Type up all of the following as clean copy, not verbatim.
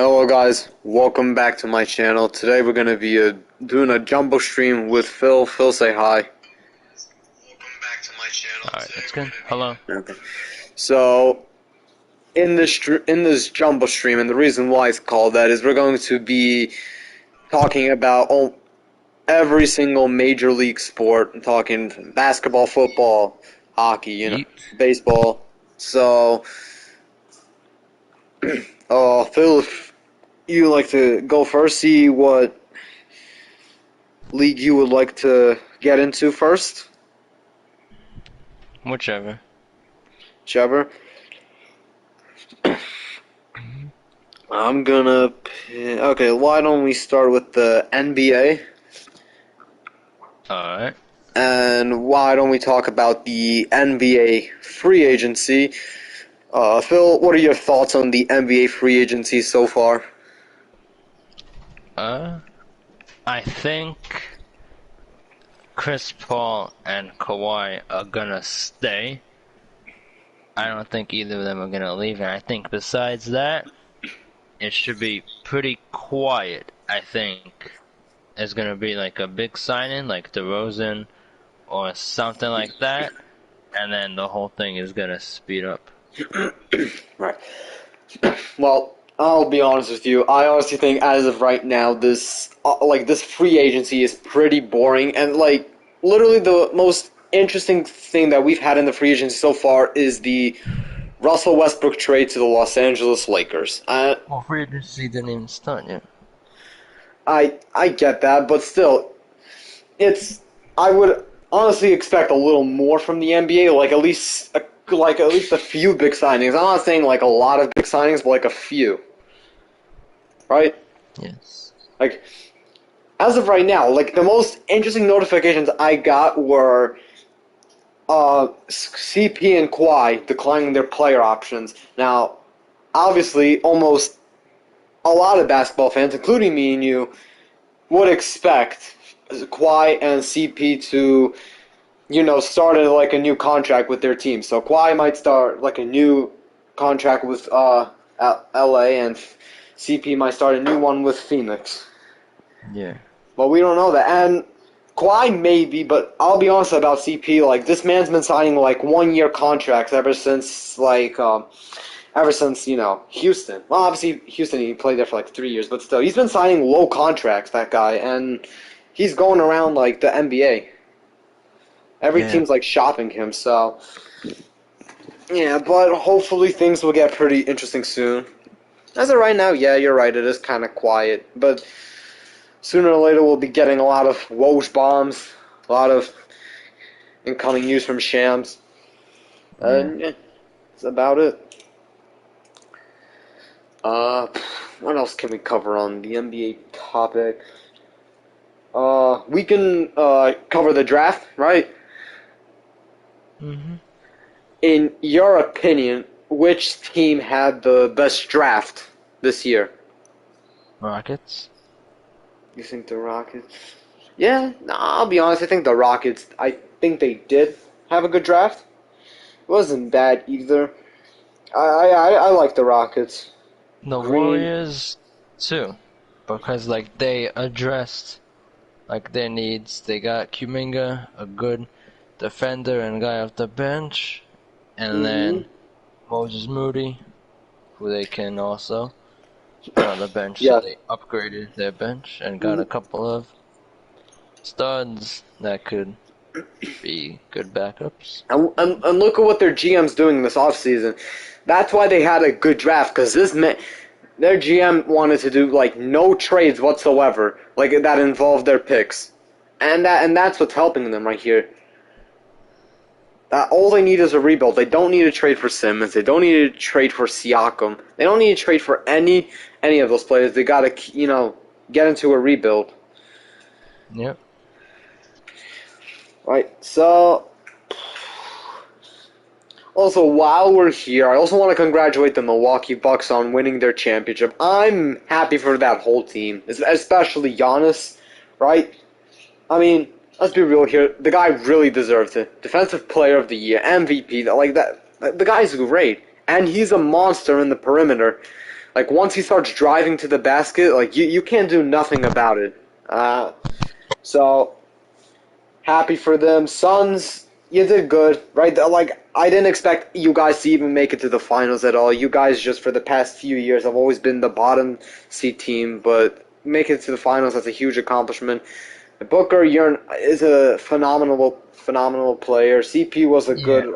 Hello guys, welcome back to my channel. Today we're going to be doing a jumbo stream with Phil. Phil, say hi. Welcome back to my channel. Alright, that's good. Hello. Okay. So, in this jumbo stream, and the reason why it's called that is we're going to be talking about every single major league sport. I'm talking basketball, football, hockey, Yeet. baseball. So, Phil, if you like to go first, see what league you would like to get into first? Whichever. Whichever. I'm gonna... Okay, why don't we start with the NBA? Alright. And why don't we talk about the NBA free agency? Phil, what are your thoughts on the NBA free agency so far? I think Chris Paul and Kawhi are gonna stay. I don't think either of them are gonna leave, and I think besides that, it should be pretty quiet. I think it's gonna be like a big signing, like DeRozan or something like that, and then the whole thing is gonna speed up. Right. Well, I'll be honest with you. I honestly think, as of right now, this free agency is pretty boring, and literally the most interesting thing that we've had in the free agency so far is the Russell Westbrook trade to the Los Angeles Lakers. Well, free agency didn't even start yet. I get that, but still, I would honestly expect a little more from the NBA, like at least a few big signings. I'm not saying like a lot of big signings, but like a few. Right? Yes. Like, as of right now, like the most interesting notifications I got were CP and Kawhi declining their player options. Now, obviously, almost a lot of basketball fans, including me and you, would expect Kawhi and CP to, start like a new contract with their team. So Kawhi might start like a new contract with LA, and CP might start a new one with Phoenix. Yeah. But we don't know that. And Kawhi maybe, but I'll be honest about CP. Like, this man's been signing like 1-year contracts ever since Houston. Well, obviously Houston, he played there for like 3 years, but still, he's been signing low contracts, that guy, and he's going around like the NBA. Every Yeah. team's like shopping him, so yeah. But hopefully things will get pretty interesting soon. As of right now, yeah, you're right. It is kind of quiet, but sooner or later we'll be getting a lot of Woj bombs, a lot of incoming news from Shams, and yeah, that's about it. What else can we cover on the NBA topic? We can cover the draft, right? Mm-hmm. In your opinion, which team had the best draft this year? Rockets. You think the Rockets? Yeah, nah, I'll be honest. I think the Rockets. I think they did have a good draft. It wasn't bad either. I like the Rockets. The Green. Warriors too, because like they addressed like their needs. They got Kuminga, a good defender and guy off the bench, and then Moses Moody, who they can also put on the bench. Yeah. So they upgraded their bench and got a couple of studs that could be good backups. And look at what their GM's doing this offseason. That's why they had a good draft, because their GM wanted to do like no trades whatsoever, like that involved their picks, and that's what's helping them right here. All they need is a rebuild. They don't need to trade for Simmons. They don't need to trade for Siakam. They don't need to trade for any of those players. They gotta get into a rebuild. Yep. Right. So, also, while we're here, I also want to congratulate the Milwaukee Bucks on winning their championship. I'm happy for that whole team, especially Giannis, right? I mean, let's be real here. The guy really deserves it. Defensive Player of the Year, MVP, like that. The guy's great, and he's a monster in the perimeter. Like once he starts driving to the basket, like you can't do nothing about it. So happy for them. Suns, you did good, right? Like I didn't expect you guys to even make it to the finals at all. You guys just for the past few years have always been the bottom seed team, but making it to the finals, that's a huge accomplishment. Booker is a phenomenal player. CP was a Yeah, good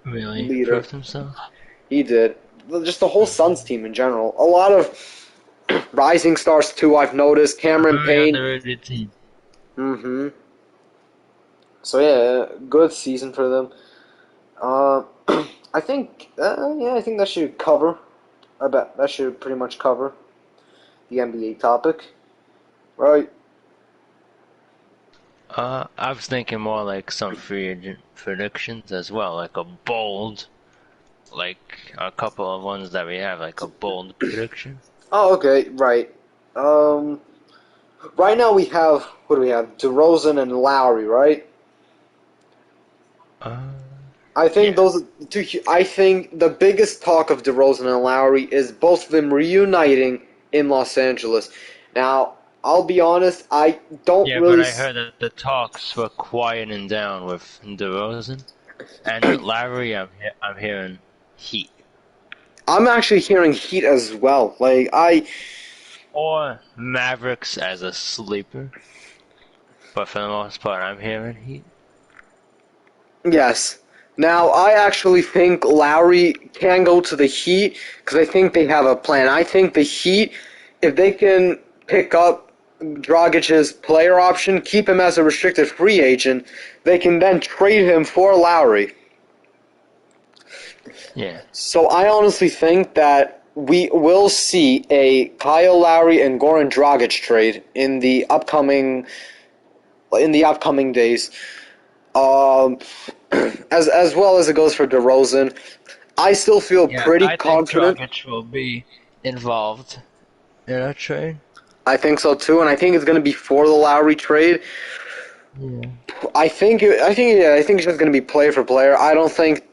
really leader. proved himself. He did. Just the whole Suns team in general. A lot of rising stars too. I've noticed A Cameron very Payne. underrated team. Mm-hmm. So yeah, good season for them. Uh, I think that should cover. I bet that should pretty much cover the NBA topic, right? I was thinking more like some free agent predictions as well, like a bold, like a couple of ones that we have, like a bold prediction. Oh, okay, right. Um, right now we have what do we have? DeRozan and Lowry, right? Uh, I think yeah, those are two. I think the biggest talk of DeRozan and Lowry is both of them reuniting in Los Angeles. Now, I'll be honest, I don't yeah, but really. I heard that the talks were quieting down with DeRozan, and with Lowry, I'm hearing heat I'm actually hearing Heat as well. or Mavericks as a sleeper, but for the most part, I'm hearing heat. Yes. Now, I actually think Lowry can go to the Heat because I think they have a plan. I think the Heat, if they can pick up Dragic's player option, keep him as a restricted free agent, they can then trade him for Lowry. Yeah, So I honestly think that we will see a Kyle Lowry and Goran Dragic trade in the upcoming days. Um, as well as it goes for DeRozan, I still feel yeah, pretty I think confident. Dragic will be involved in a trade. I think so too, and I think it's going to be for the Lowry trade. Yeah. I think it's just going to be player for player. I don't think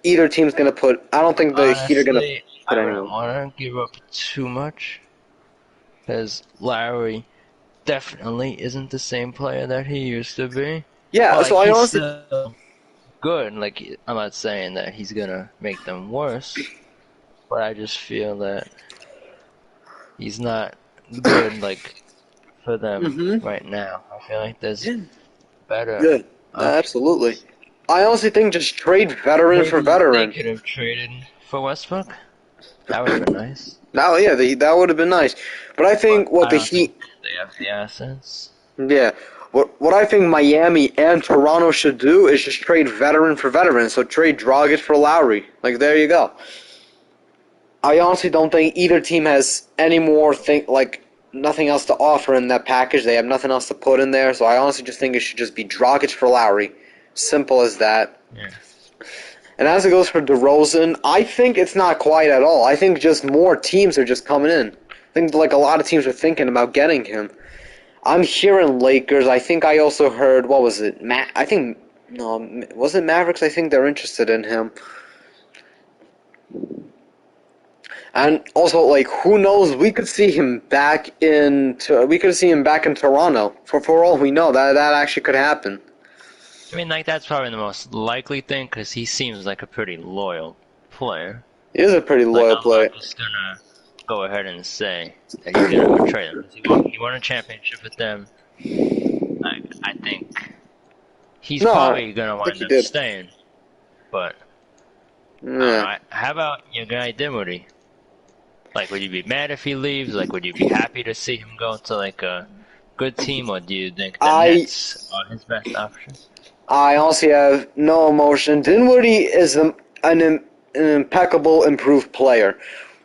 either team's going to put. I don't think the Heat are going to Honestly, put I wouldn't anyone. want to give up too much because Lowry definitely isn't the same player that he used to be. Yeah, Well, so like I he's honestly. still good. Like I'm not saying that he's gonna make them worse, but I just feel that he's not good. Like for them Mm-hmm. right now, I feel like there's Yeah, better good. Absolutely. options. I honestly think just trade veteran for Maybe they veteran. could have traded for Westbrook. That would have been nice. Now, yeah, that would have been nice. But I But think what I the don't think Heat, they have the assets. yeah, what I think Miami and Toronto should do is just trade veteran for veteran. So trade Dragic for Lowry. Like there you go. I honestly don't think either team has any more nothing else to offer in that package. They have nothing else to put in there. So I honestly just think it should just be Dragic for Lowry. Simple as that. Yeah. And as it goes for DeRozan, I think it's not quite at all. I think just more teams are just coming in. I think like a lot of teams are thinking about getting him. I'm hearing Lakers. I think I also heard what was it? I think no, was it Mavericks? I think they're interested in him. And also, like, who knows? We could see him back we could see him back in Toronto. For all we know, that actually could happen. I mean, like, that's probably the most likely thing because he seems like a pretty loyal player. He is a pretty Like, loyal I'm not player. just gonna go ahead and say that he's gonna betray them. 'Cause he won a championship with them. I think he's No, probably gonna I think wind he up did. staying. But, I don't know. Yeah. How about your guy Dinwiddie? Like, would you be mad if he leaves? Like, would you be happy to see him go to, like, a good team? Or do you think the I Nets are his best option? I honestly have no emotion. Dinwiddie is an impeccable, improved player,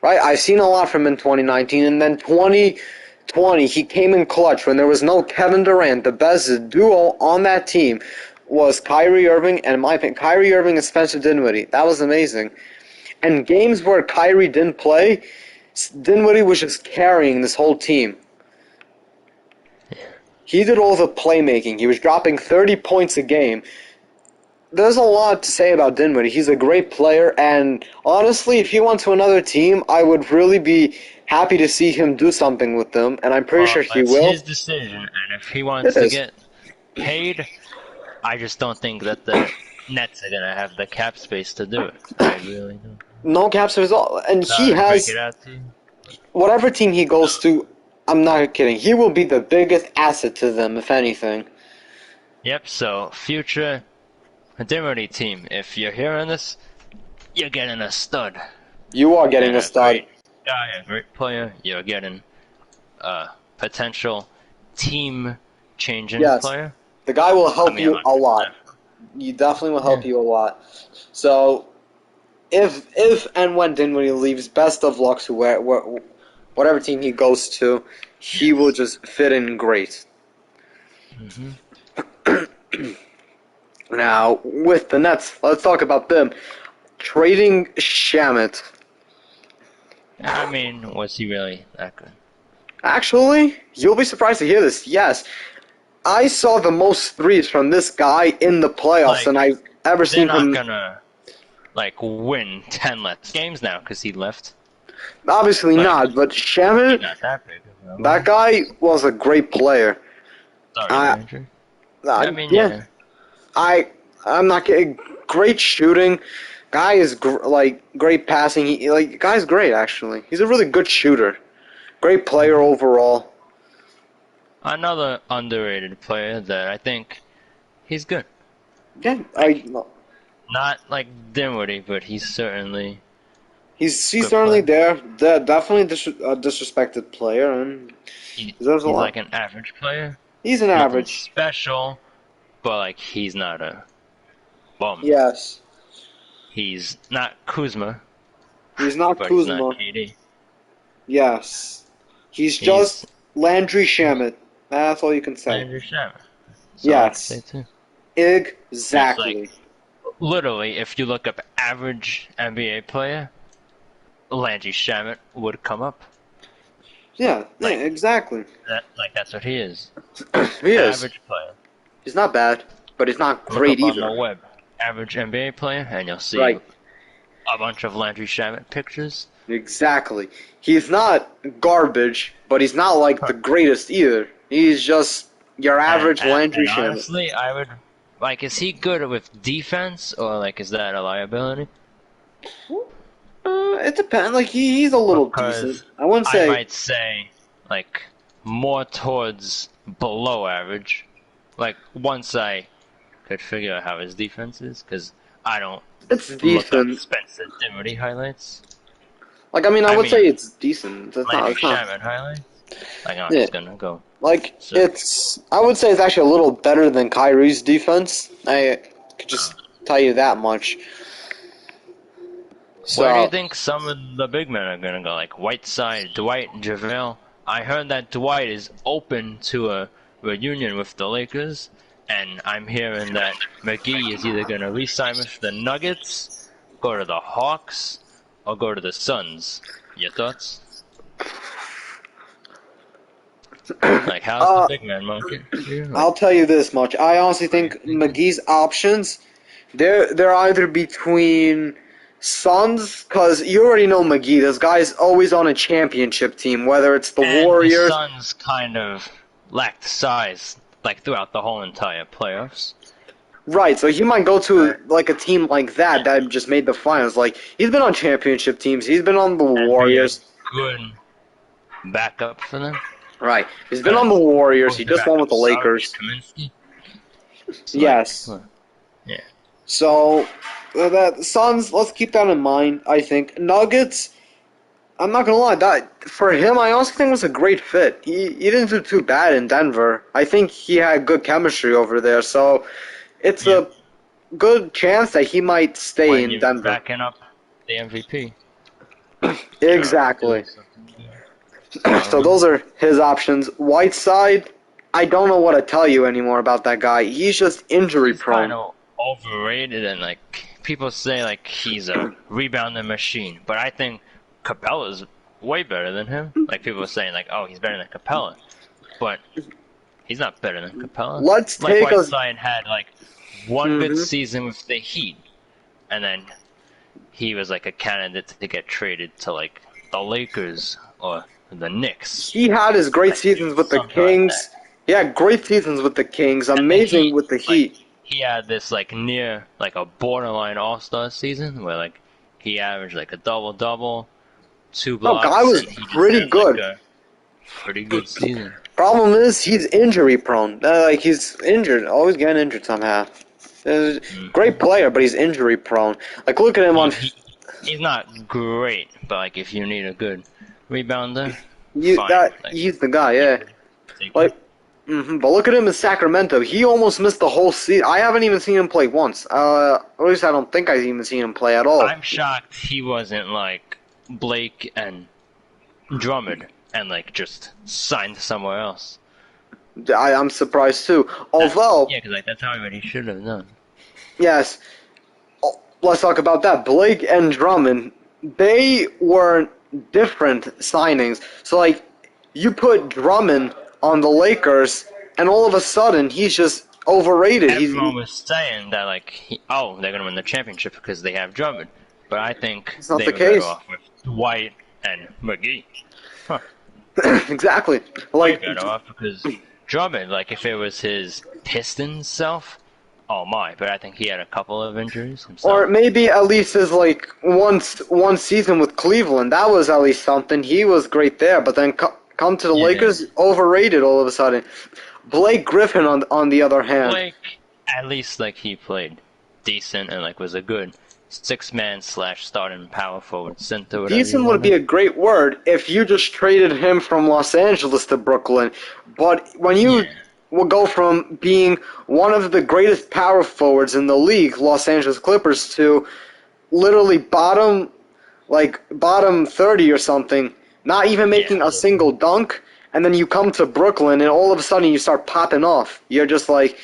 right? I've seen a lot from him in 2019, and then 2020 he came in clutch when there was no Kevin Durant. The best duo on that team was Kyrie Irving, and in my opinion, Kyrie Irving and Spencer Dinwiddie. That was amazing. And games where Kyrie didn't play, Dinwiddie was just carrying this whole team. He did all the playmaking. He was dropping 30 points a game. there's a lot to say about Dinwiddie. He's a great player, and honestly, if he went to another team, I would really be happy to see him do something with them, and I'm pretty Well, sure he it's will. his decision, and if he It wants to is. get paid, I just don't think that the Nets are gonna have the cap space to do it. I really don't. No caps result, and he Sorry to break has it out to you. whatever team he goes to. I'm not kidding. He will be the biggest asset to them, if anything. Yep. So future Dinwiddie team, if you're hearing this, you're getting a stud You are getting and a a stud. great guy, a great player. You're getting a potential team-changing Yes, player. the guy will I help mean, you a 100%. lot. He definitely will help Yeah. you a lot. So, if and when Dinwiddie leaves, best of luck to whatever team he goes to. He will Yes. just fit in great. hmm Now, with the Nets, let's talk about them. Trading Shamit. I mean, was he really that good? Actually, you'll be surprised to hear this. Yes, I saw the most threes from this guy in the playoffs Like, than I've ever they're seen not him. gonna like win 10 less games now because he left. Obviously Like, not, but he's Shamit, not that big of a that guy was a great player. Sorry, I, Ranger. I I mean, yeah, yeah. I'm not kidding. Great shooting. Guy is like great passing. Guy's great actually. He's a really good shooter. Great player overall. Another underrated player that I think he's good. Yeah, Like, not like Dinwiddie, but he's certainly he's good certainly player. there. Definitely a disrespected player, and He, he does a he's lot. like an average player. He's an Nothing average. special, but like he's not a bum. Yes, He's not Kuzma, he's not but he's not Kuzma. KD. Yes, he's He's just Landry Shamet. That's all you can say. Andrew Shaman. That's all I can say Yes, too. exactly. Literally, if you look up average NBA player, Landry Shamet would come up. Yeah, Like exactly. that's what he is. He is. Average player. He's not bad, but he's not Look great up on the either. web, average NBA player, and you'll see Right. a bunch of Landry Shamet pictures. Exactly. He's not garbage, but he's not like the greatest either. He's just your average Landry And Shamet. honestly, I would like, is he good with defense, or like, is that a liability? It depends. Like he's a little Because decent. I wouldn't I say. might say like more towards below average. Like once I could figure out how his defense is, because I don't It's look up decent. Spencer Dinwiddie highlights, Like I I would mean, say it's decent. It's not. Landry It's not. Shamet highlights. Like I'm Yeah. just gonna go. Like So, it's. I would say it's actually a little better than Kyrie's defense. I could just tell you that much. So where do you think some of the big men are gonna go? Like Whiteside, Dwight, JaVale. I heard that Dwight is open to a reunion with the Lakers, and I'm hearing that McGee is either gonna re-sign with the Nuggets, go to the Hawks, or go to the Suns. Your thoughts? Like, how's the big man market? I'll tell you this much. I honestly think McGee's options, they're either between Suns, because you already know McGee. This guy's always on a championship team, whether it's the And Warriors. the Suns kind of lacked size, like throughout the whole entire playoffs. Right, so he might go to like a team like that just made the finals. Like he's been on championship teams. He's been on the And Warriors. be a good backup for them. Right, he's been on the Warriors. Who's He the just won with backup? the Lakers. Kaminsky? It's Yes. like, yeah. So that Suns, let's keep that in mind. I think Nuggets. I'm not gonna lie, that for him, I also think was a great fit. He didn't do too bad in Denver. I think he had good chemistry over there. So it's Yeah. a good chance that he might stay When in you're Denver. backing up the MVP. Exactly. Sure. So those are his options. Whiteside, I don't know what to tell you anymore about that guy. He's just injury He's kind prone. of overrated, and like people say, like he's a rebounding machine. But I think Capella's way better than him. Like people are saying, like, oh, he's better than Capella, but he's not better than Capella. Let's Like take a Whiteside had like one good hmm season with the Heat, and then he was like a candidate to get traded to like the Lakers or the Knicks, He had his great like seasons with the something like that. Kings. He had great seasons with the Kings. And the Amazing Heat, with the like Heat. he had this like near like a borderline All-Star season where like he averaged like a double-double, two No, guy blocks, was and he just pretty had like good. a pretty good season. Problem is, he's injury prone. Like he's injured, always getting injured somehow. Great Hmm player, but he's injury prone. Like look at him on. He's not great, but like if you need a good rebounder, fine. That Like he's the guy, you yeah. can take him. Like, but look at him in Sacramento. He almost missed the whole season. I haven't even seen him play once. At least I don't think I've even seen him play at all. I'm shocked he wasn't like Blake and Drummond and like just signed somewhere else. I'm surprised too. Although, Yeah, because like that's how he should have done. yes, let's talk about that. Blake and Drummond, they were different signings. So like, you put Drummond on the Lakers, and all of a sudden he's just overrated. Everyone was saying that like, they're gonna win the championship because they have Drummond, but I think It's not they the were better case. off with Dwight and McGee. Huh. Exactly. Way Like, better off because Drummond, like if it was his Pistons self, oh my! But I think he had a couple of injuries himself. or maybe at least his like one season with Cleveland. That was at least something. He was great there, but then come to the Yeah. Lakers, overrated all of a sudden. Blake Griffin on the other hand. Blake, at least like he played decent and like was a good 6-man / starting power forward center. Whatever Decent you would be wanted. a great word if you just traded him from Los Angeles to Brooklyn. But when you Yeah. will go from being one of the greatest power forwards in the league, Los Angeles Clippers, to literally bottom 30 or something, not even making Yeah. a single dunk, and then you come to Brooklyn and all of a sudden you start popping off. You're just like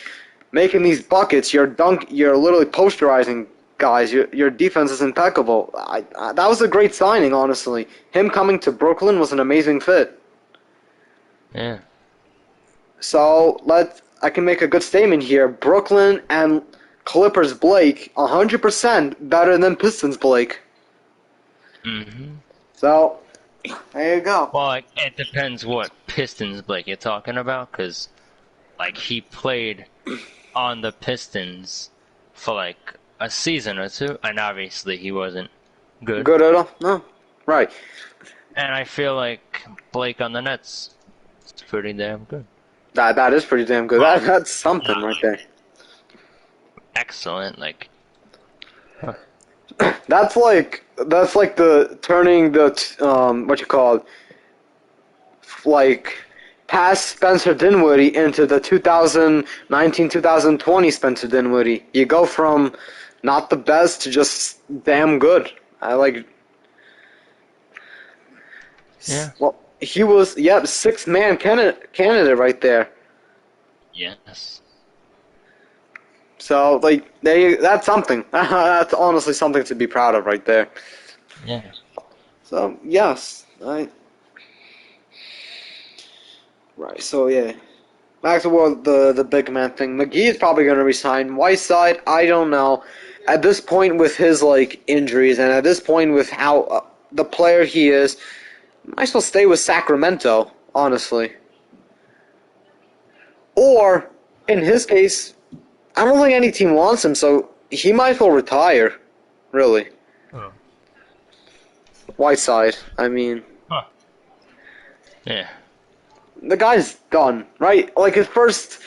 making these buckets. You're literally posterizing guys. Your defense is impeccable. That was a great signing, honestly. Him coming to Brooklyn was an amazing fit. Yeah. So I can make a good statement here. Brooklyn and Clippers Blake 100% better than Pistons Blake. hmm So there you go. Well, like, it depends what Pistons Blake you're talking about, because like he played on the Pistons for like a season or two, and obviously he wasn't good. Good at all? No. Right. And I feel like Blake on the Nets is pretty damn good. That is pretty damn good. That's something right there. Excellent, like That's like the turning the what you call it, like past Spencer Dinwiddie into the 2019-2020 Spencer Dinwiddie. You go from not the best to just damn good. I like. Yeah. Well, he was 6-man candidate right there. yes. So like that's something. That's honestly something to be proud of right there. Yeah. So yes, right. So yeah, back to the big man thing. McGee is probably going to resign. Whiteside, I don't know. At this point with his like injuries, and at this point with how the player he is, might as well stay with Sacramento, honestly. Or in his case, I don't think any team wants him, so he might as well retire. Really, Oh. Whiteside. I mean. Huh. Yeah. The guy's done, right? Like his first,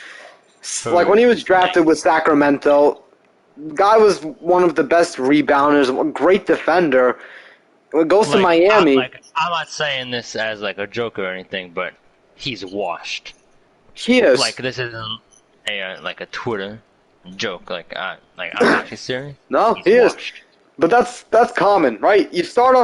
like when he was drafted with Sacramento, guy was one of the best rebounders, a great defender. When it goes to Miami, I'm not saying this as like a joke or anything, but he's washed. he is. Like this isn't like a Twitter joke. I'm actually serious. No, He's he is. washed. But that's common, right? You start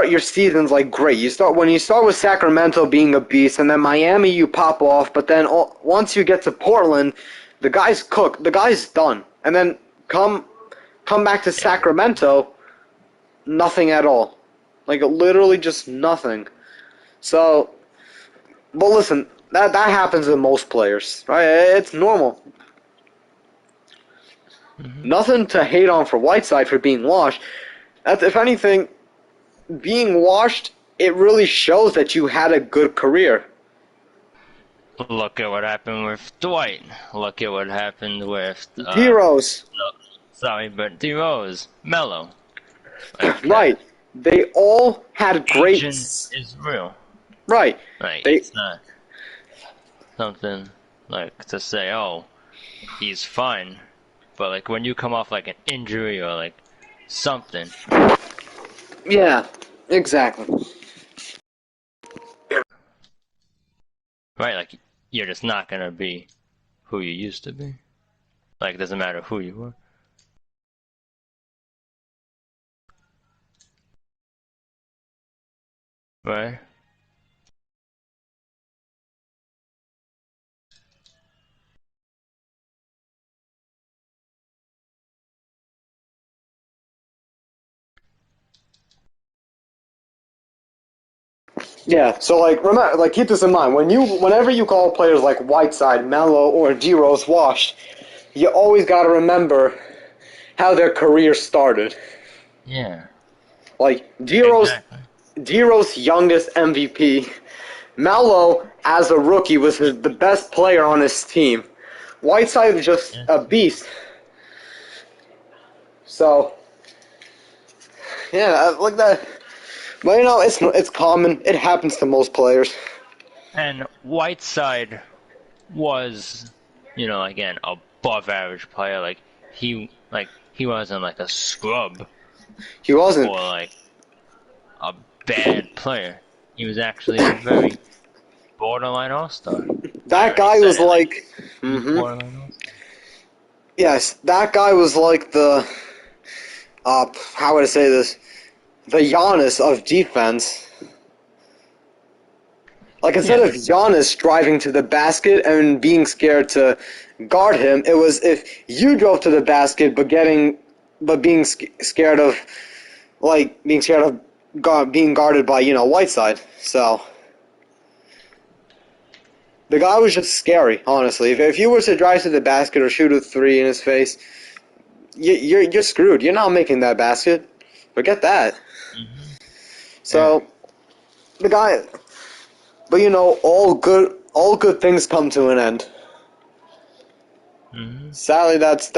your seasons like great. When you start with Sacramento being a beast, and then Miami you pop off. But then once you get to Portland, the guy's cooked. The guy's done. And then come back to Sacramento, nothing at all. Like literally just nothing. So, but listen, that happens with most players, right? It's normal. Nothing to hate on for Whiteside for being washed. If anything, being washed, it really shows that you had a good career. Look at what happened with Dwight. Look at what happened with D-Rose. No, sorry, but D-Rose, Melo. Like, Right. They all had great. Agent is real. Right. Like, They. it's not something like to say, oh, he's fine. But like when you come off like an injury or like something, Yeah. Exactly. right? Like you're just not gonna be who you used to be. Like it doesn't matter who you were. Right? Yeah. So like, remember, like, keep this in mind whenever you call players like Whiteside, Melo, or D-Rose washed, you always got to remember how their career started. Yeah. Like D-Rose, Exactly. D-Rose's youngest MVP. Melo, as a rookie, was the best player on his team. Whiteside was just Yeah. a beast. So, yeah, like that. But it's common. It happens to most players. And Whiteside was, again, above average player. He wasn't like a scrub He wasn't. or like a bad player. He was actually a very borderline all-star. I That already guy said was it. like, Borderline all-star. yes, that guy was like the, how would I say this? The Giannis of defense. Like, instead of Giannis driving to the basket and being scared to guard him, it was if you drove to the basket but being scared of, like, being guarded by, Whiteside. So, the guy was just scary, honestly. If you were to drive to the basket or shoot a three in his face, you're screwed. You're not making that basket. Forget that. So, the guy, but all good things come to an end. Sadly, that's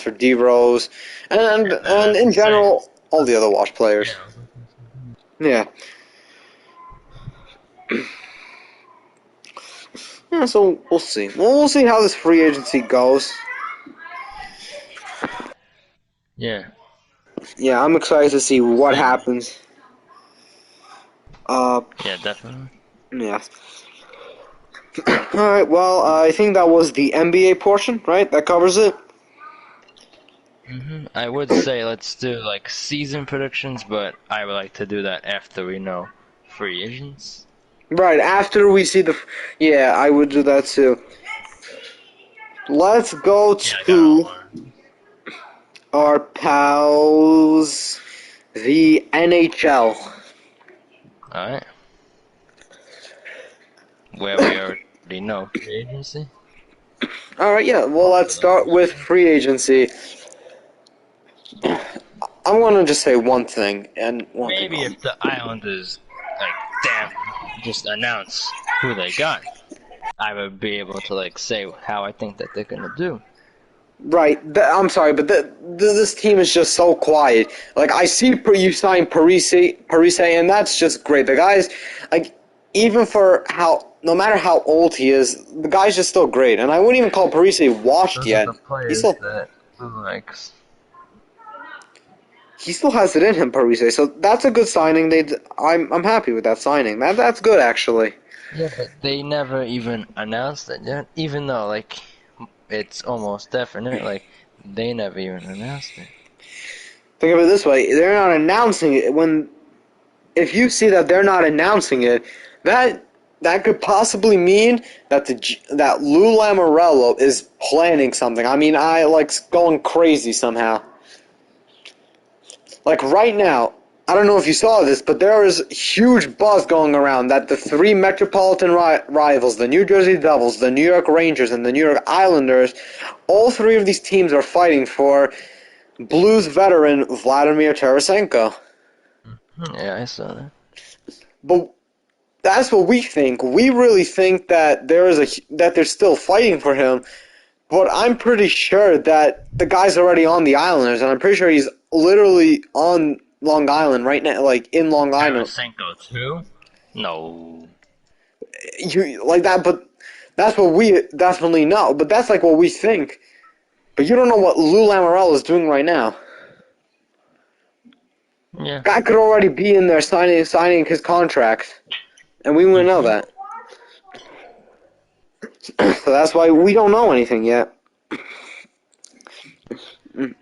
for D Rose, and in general, all the other Wash players. Yeah. Yeah. So we'll see. We'll see how this free agency goes. Yeah. Yeah, I'm excited to see what Same. happens. Yeah, definitely. Yeah. All right. Well, I think that was the NBA portion, right? That covers it. I would say let's do like season predictions, but I would like to do that after we know free agents. Right, after we see Yeah, I would do that too. Let's go Yeah, I got to one. our pals, the NHL. Alright. Where we already know free agency. Alright, yeah, well, let's start with free agency. I'm going to just say one thing, and one Maybe thing. if the Islanders, like, damn, just announce who they got, I would be able to, like, say how I think that they're gonna do. Right, I'm sorry, but this team is just so quiet. Like, I see you signed Parise, and that's just great. The guy's, like, even for no matter how old he is, the guy's just still great. And I wouldn't even call Parise washed Those are yet. the He's players still, that Blue likes. he still has it in him, Parise. So that's a good signing. I'm happy with that signing. That's good, actually. Yeah, but they never even announced it yet, even though, like, it's almost definite, like, they never even announced it. Think of it this way: they're not announcing it. If you see that they're not announcing it, that could possibly mean that Lou Lamoriello is planning something. I mean, going crazy somehow. Like right now, I don't know if you saw this, but there is huge buzz going around that the three metropolitan rivals, the New Jersey Devils, the New York Rangers, and the New York Islanders, all three of these teams are fighting for Blues veteran Vladimir Tarasenko. Yeah, I saw that. But that's what we think. We really think that that they're still fighting for him. But I'm pretty sure that the guy's already on the Islanders, and I'm pretty sure he's literally on Long Island right now, like in Long Island. Tarasenko too? No. You like that, but that's what we definitely know. But that's like what we think. But you don't know what Lou Lamoriello is doing right now. Yeah. Guy could already be in there signing his contract, and we wouldn't know that. So that's why we don't know anything yet.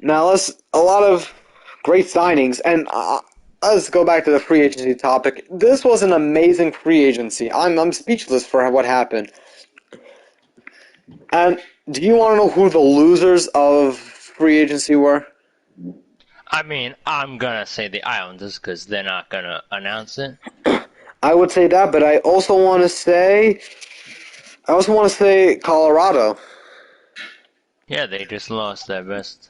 Now a lot of great signings, and let's go back to the free agency topic. This was an amazing free agency. I'm speechless for what happened. And do you want to know who the losers of free agency were? I mean, I'm gonna say the Islanders because they're not gonna announce it. I would say that, but I also want to say Colorado. Yeah, they just lost their best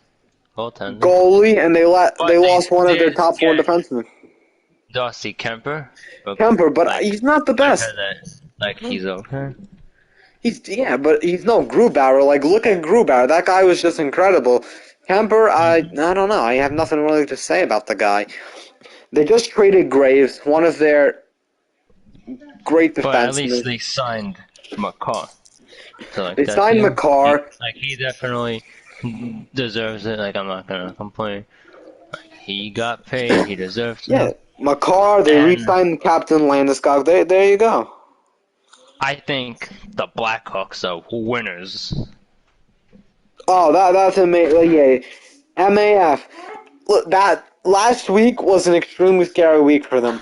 goaltender. Goalie, and they lost one of their did top four get defensemen. Darcy Kemper. Kemper, but Like, he's not the I best. heard that, like, he's okay. But he's no Grubauer. Like, look at Grubauer. That guy was just incredible. Kemper, I don't know. I have nothing really to say about the guy. They just traded Graves, one of their great defensemen. But at least they signed McCarr. So, like, They signed McCarr. He definitely deserves it. Like, I'm not gonna complain. Like, he got paid. He deserves it. Yeah, McCarr. They And- re-signed Captain Landeskog. There you go. I think the Blackhawks are winners. Oh, that's amazing. Yeah, MAF. Look, that last week was an extremely scary week for them.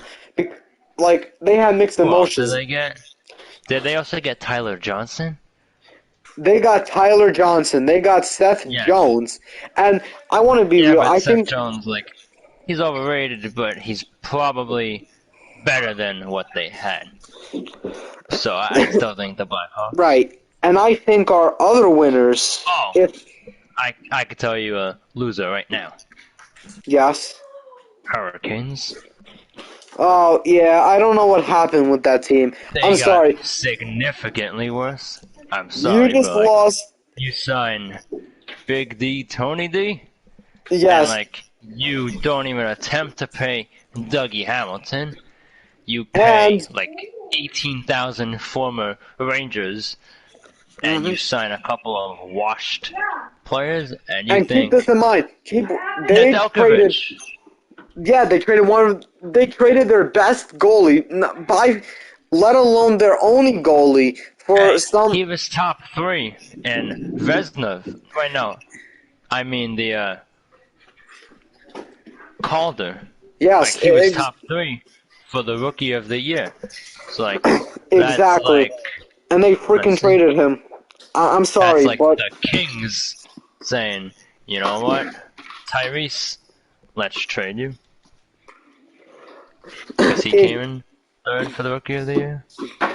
Like, they had mixed Who else emotions. did they get? Did they also get Tyler Johnson? They got Tyler Johnson. They got Seth Yes. Jones. And I want to be Yeah, real. but I Seth think Jones, like, he's overrated, but he's probably better than what they had. So I still think the Blackhawks. right. And I think our other winners. Oh. If I could tell you a loser right now. yes. Hurricanes. Oh yeah. I don't know what happened with that team. They I'm got sorry. significantly worse. I'm sorry, You just but, like, lost. you sign Big D, Tony D, Yes. and, like, you don't even attempt to pay Dougie Hamilton. You pay, And- like, 18,000 former Rangers, and you sign a couple of washed players, and you and think keep this in mind. They traded. Nedeljkovic. Yeah, they traded They traded their best goalie let alone their only goalie for Hey, some. he was top 3, and Vezina. Right now, I mean the Calder. Yes, Like, he was top 3 for the Rookie of the Year. So, like, that's exactly. like, And they freaking Let's see. traded him. I'm sorry, that's like but the Kings saying, you know what, Tyrese, let's trade you. Because he came in 3rd for the Rookie of the Year.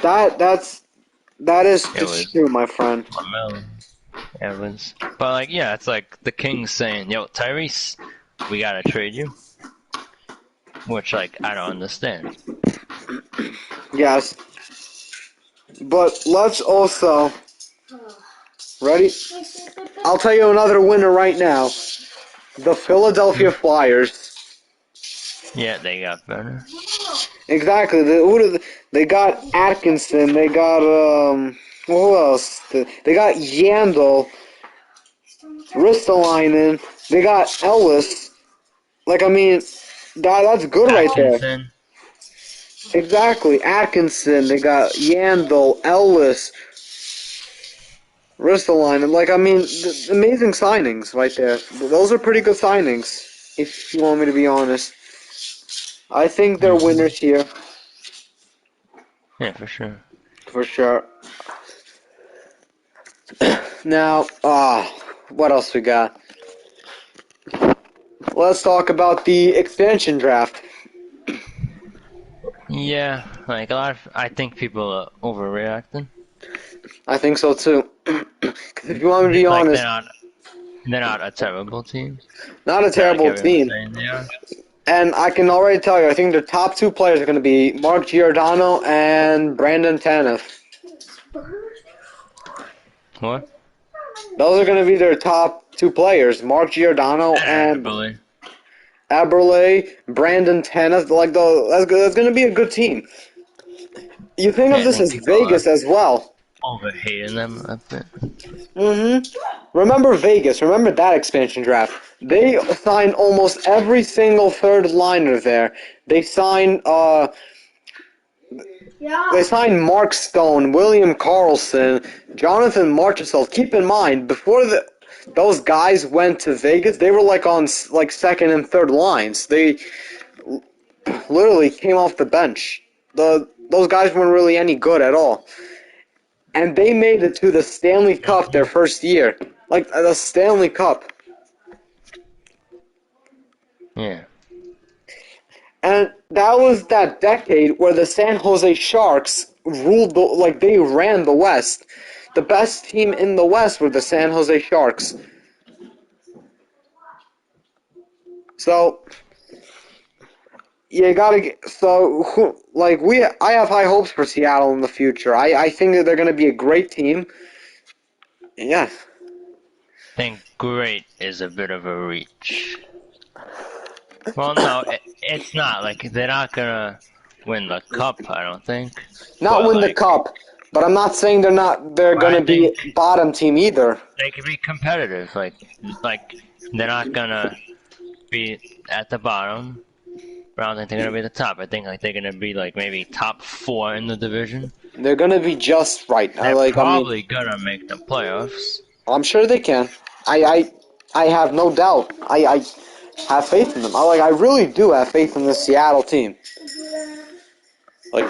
that is was- just true, my friend. Lamelo Evans. But, like, yeah, it's like the Kings saying, yo, Tyrese, we gotta trade you. Which, like, I don't understand. Yes, but let's also ready. I'll tell you another winner right now. The Philadelphia Flyers. Yeah, they got better. Exactly. They got Atkinson. They got who else? They got Yandel, Ristolainen. They got Ellis. Like, I mean, that's good right there. Atkinson. Exactly. Atkinson. They got Yandel, Ellis, Ristolainen. Like, I mean, amazing signings right there. Those are pretty good signings, if you want me to be honest. I think they're winners here. Yeah, for sure. For sure. Now, what else we got? Let's talk about the expansion draft. Yeah, like a lot of, I think people are overreacting. I think so too. 'Cause if you want me to be Like honest, they're not a terrible team. not a That like terrible everyone's team. saying they are. And I can already tell you, I think their top two players are going to be Mark Giordano and Brandon Tanev. What? Those are going to be their top two players, Mark Giordano and Probably. Eberle, Brandon Tanev. Like that's going to be a good team. You think Yeah, of I this think as people are Vegas as well. overhating them a bit. Remember Vegas? Remember that expansion draft? They signed almost every single third liner there. They signed They signed Mark Stone, William Carlson, Jonathan Marchessault. Keep in mind, before those guys went to Vegas, they were like on like second and third lines. They literally came off the bench. Those guys weren't really any good at all, and they made it to the Stanley Cup their first year, like the Stanley Cup. Yeah. And that was that decade where the San Jose Sharks ruled like they ran the West. The best team in the West were the San Jose Sharks. So you gotta get, I have high hopes for Seattle in the future. I think that they're gonna be a great team. Yeah. I think great is a bit of a reach. Well, no, it's not. Like, they're not gonna win the cup, I don't think. Not But, win the like, cup, but I'm not saying they're I gonna be think bottom team either. they could be competitive. Like they're not gonna be at the bottom. But I don't think they're gonna be at the top. I think like they're gonna be like maybe top 4 in the division. They're gonna be just right. They're I mean, probably gonna make the playoffs. I'm sure they can. I have no doubt. I have faith in them. I really do have faith in the Seattle team. Like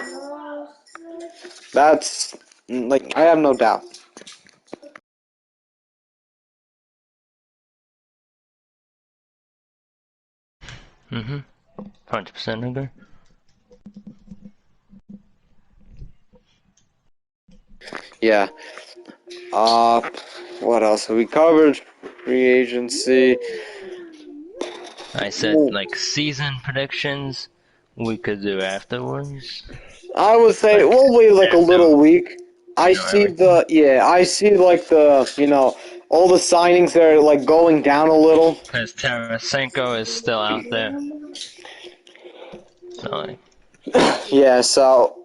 that's like I have no doubt. Mhm. 100% agree. Yeah. Uh, what else have we covered? Free agency. I said like season predictions we could do afterwards. I would say Like we'll wait like a after little week. I see everything. I see like all the signings that are like going down a little. Because Tarasenko is still out there. So like, Yeah, so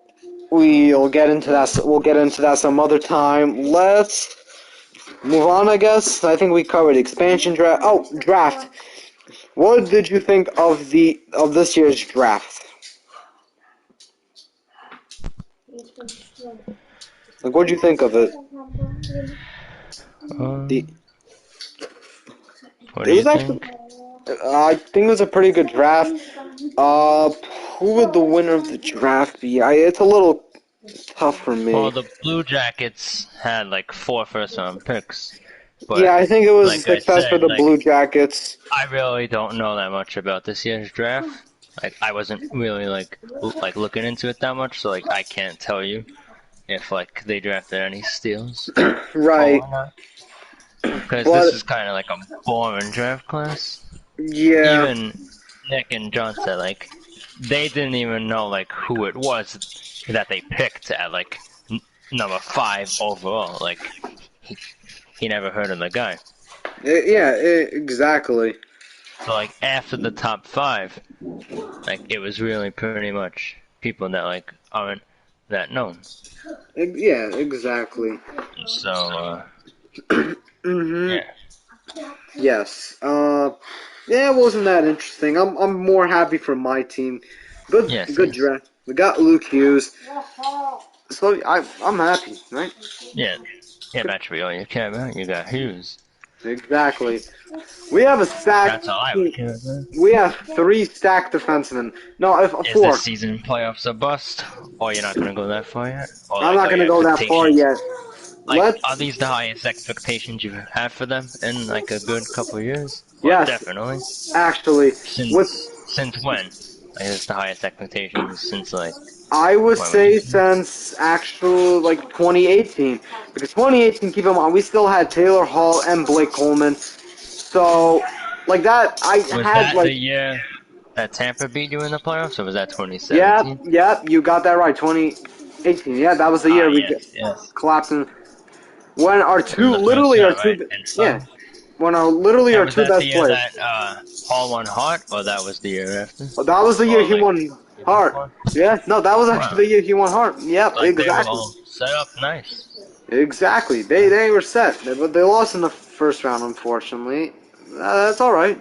we'll get into that. We'll get into that some other time. Let's move on, I guess. I think we covered expansion draft. Oh, draft. What did you think of this year's draft? Like, what did you think of it? The what it do you was actually, think? I think it was a pretty good draft. Uh, who would the winner of the draft be? It's a little tough for Well, me. the Blue Jackets had like 4 first-round picks, but Yeah, I think it was a like I success for said, the like Blue Jackets. I really don't know that much about this year's draft. Like I wasn't really like looking into it that much, so like I can't tell you if like they drafted any steals Right, or not. Because this but is kind of like a boring draft class. yeah, Even Nick and John said like they didn't even know like who it was that they picked at like number 5 overall. Like he never heard of the guy. exactly. So like after the top 5, like it was really pretty much people that like aren't that known. Yeah, exactly. So Mhm. yeah, Yes. Yeah, it wasn't that interesting. I'm more happy for my team. yes, Good yes, draft. We got Luke Hughes, so I'm happy, right? yeah, yeah. That's really all you care about. You got Hughes. Exactly. We have a stacked That's all I would team. care about. We have 3 stacked defensemen. No, if Is 4. this season playoffs a bust, or you're not gonna go that far yet? Or I'm like not are your gonna go that far expectations? yet. Like, Let's. are these the highest expectations you have for them in like a good couple of years? Well, Yes, definitely. actually, with Since when? Like, it's the highest expectations since like I would what say was it? since actual like 2018, because 2018, keep in mind, we still had Taylor Hall and Blake Coleman. So, like that, I Was had that the like, year that Tampa beat you in the playoffs, or was that yep, 2017? yep, you got that right, 2018. Yeah, that was the Ah, year we yes, yes. collapsed in. When our In two, the first literally our round, right? two, In yeah, five. when our literally And our was two that the best year players. that Hall won Hart, or that was the year after? That was the year Or he like won year Hart. before? Yeah, no, that was Wow. actually the year he won Hart. Yep, Like they were exactly. all set up nice. Exactly. They were set, but they lost in the first round, unfortunately. That's all right.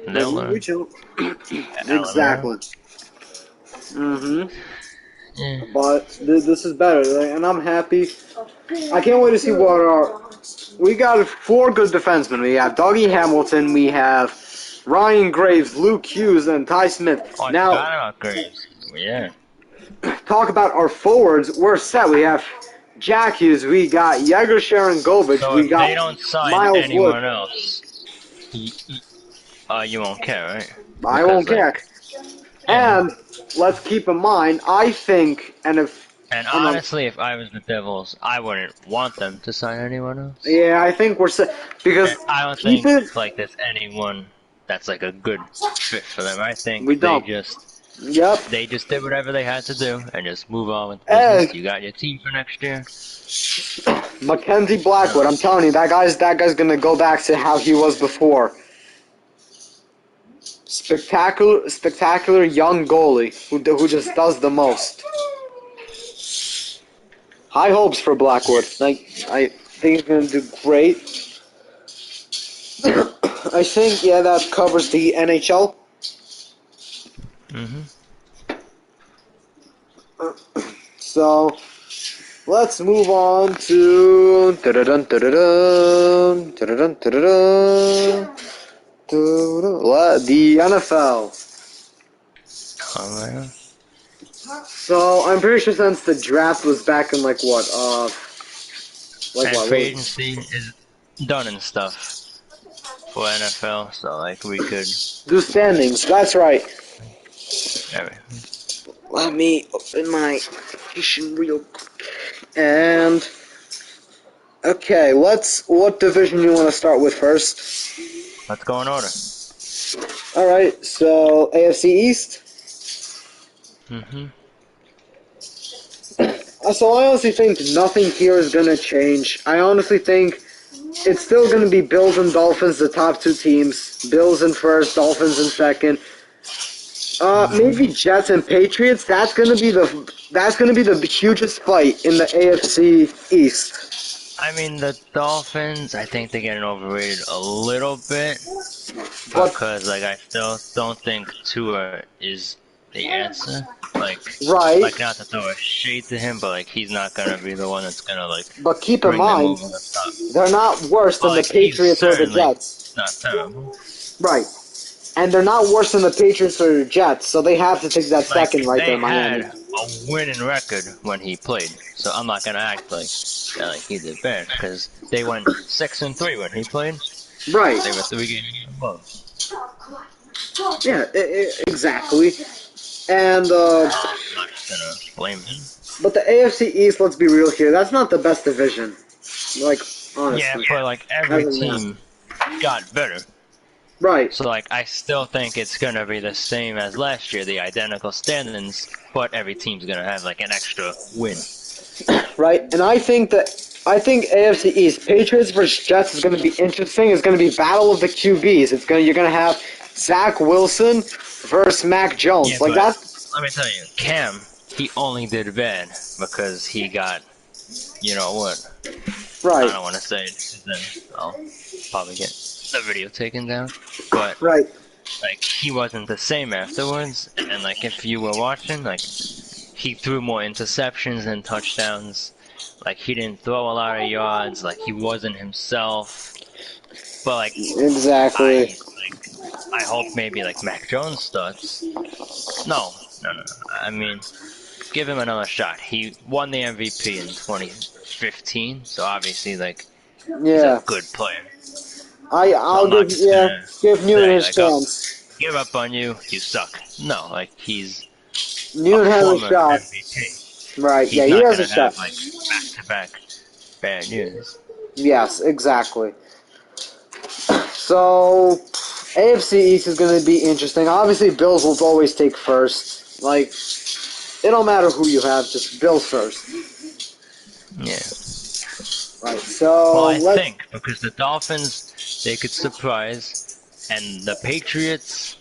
They'll We learn. chill. Allen Rowe. Exactly. hmm Yeah. But this is better, like, and I'm happy. I can't wait to see what our. We got four good defensemen. We have Dougie Hamilton. We have Ryan Graves, Luke Hughes, and Ty Smith. Oh, I Now, forgot about Graves. Yeah. talk about our forwards. We're set. We have Jack Hughes. We got Yegor Sharangovich. So We if got they don't sign Miles Wood. anyone else, you won't care, right? I Because won't like, care. yeah. And let's keep in mind, I think, And and honestly, if I was the Devils, I wouldn't want them to sign anyone else. yeah, I think we're set because And I don't keep think it. like there's anyone that's like a good fit for them. I We think don't. Yep. they just did whatever they had to do and just move on with And business. You got your team for next year. Mackenzie Blackwood, I'm telling you, that guy's gonna go back to how he was before. Spectacular young goalie who just does the most. High hopes for Blackwood. Like I think he's gonna do great. I think that covers the NHL. Hmm. So let's move on to the NFL. Oh, yeah. So I'm pretty sure since the draft was back in like And what free was agency is done and stuff for NFL, so like we could do standings. That's right. everything. Let me open my application real quick. And okay, what division you want to start with first? Let's go in order. All right, so AFC East. Hmm. So I honestly think nothing here is gonna change. I honestly think it's still gonna be Bills and Dolphins, the top two teams. Bills in first, Dolphins in second. Maybe Jets and Patriots. That's gonna be the hugest fight in the AFC East. I mean, the Dolphins, I think they're getting overrated a little bit But because, like, I still don't think Tua is the answer. right, Not to throw a shade to him, but like, he's not gonna be the one that's gonna like but keep in bring them mind over the top. they're not worse But than the like, he's Patriots or the certainly Jets. not terrible. Right, and they're not worse than the Patriots or the Jets. So they have to take that Like, second right they there, Miami. had a winning record when he played, so I'm not gonna act like he did bad because they went 6-3 when he played. Right. They were 3 games above. Yeah, exactly. And I'm not gonna blame him. but the AFC East, let's be real here, that's not the best division. Like Yeah, honestly, but like every as of now. team got better. Right. So like I still think it's gonna be the same as last year, the identical standings, but every team's gonna have like an extra win. Right. And I think AFC East, Patriots versus Jets is going to be interesting. It's going to be battle of the QBs. You're going to have Zach Wilson versus Mac Yeah, Jones. Like but that. let me tell you, Cam, he only did bad because he got, you know what? I Right. don't want to say it because then I'll probably get the video taken down. But Right. like he wasn't the same afterwards, and like if you were watching, like he threw more interceptions than touchdowns. Like he didn't throw a lot of yards. Like he wasn't himself. But like Exactly. I hope maybe like Mac Jones starts. No. I mean, give him another shot. He won the MVP in 2015, so obviously like he's a Yeah. good player. So I'll I'm not give just gonna give Newman say his like, oh, chance. give up on you, you suck. No, like he's a Newton has a former shot. MVP. Right, yeah, He's he not has a gonna shot. have like back-to-back bad years. Yes, exactly. So, AFC East is going to be interesting. Obviously, Bills will always take first. Like, it don't matter who you have, just Bills first. Yeah. Right, so Well, I let's... think because the Dolphins, they could surprise, and the Patriots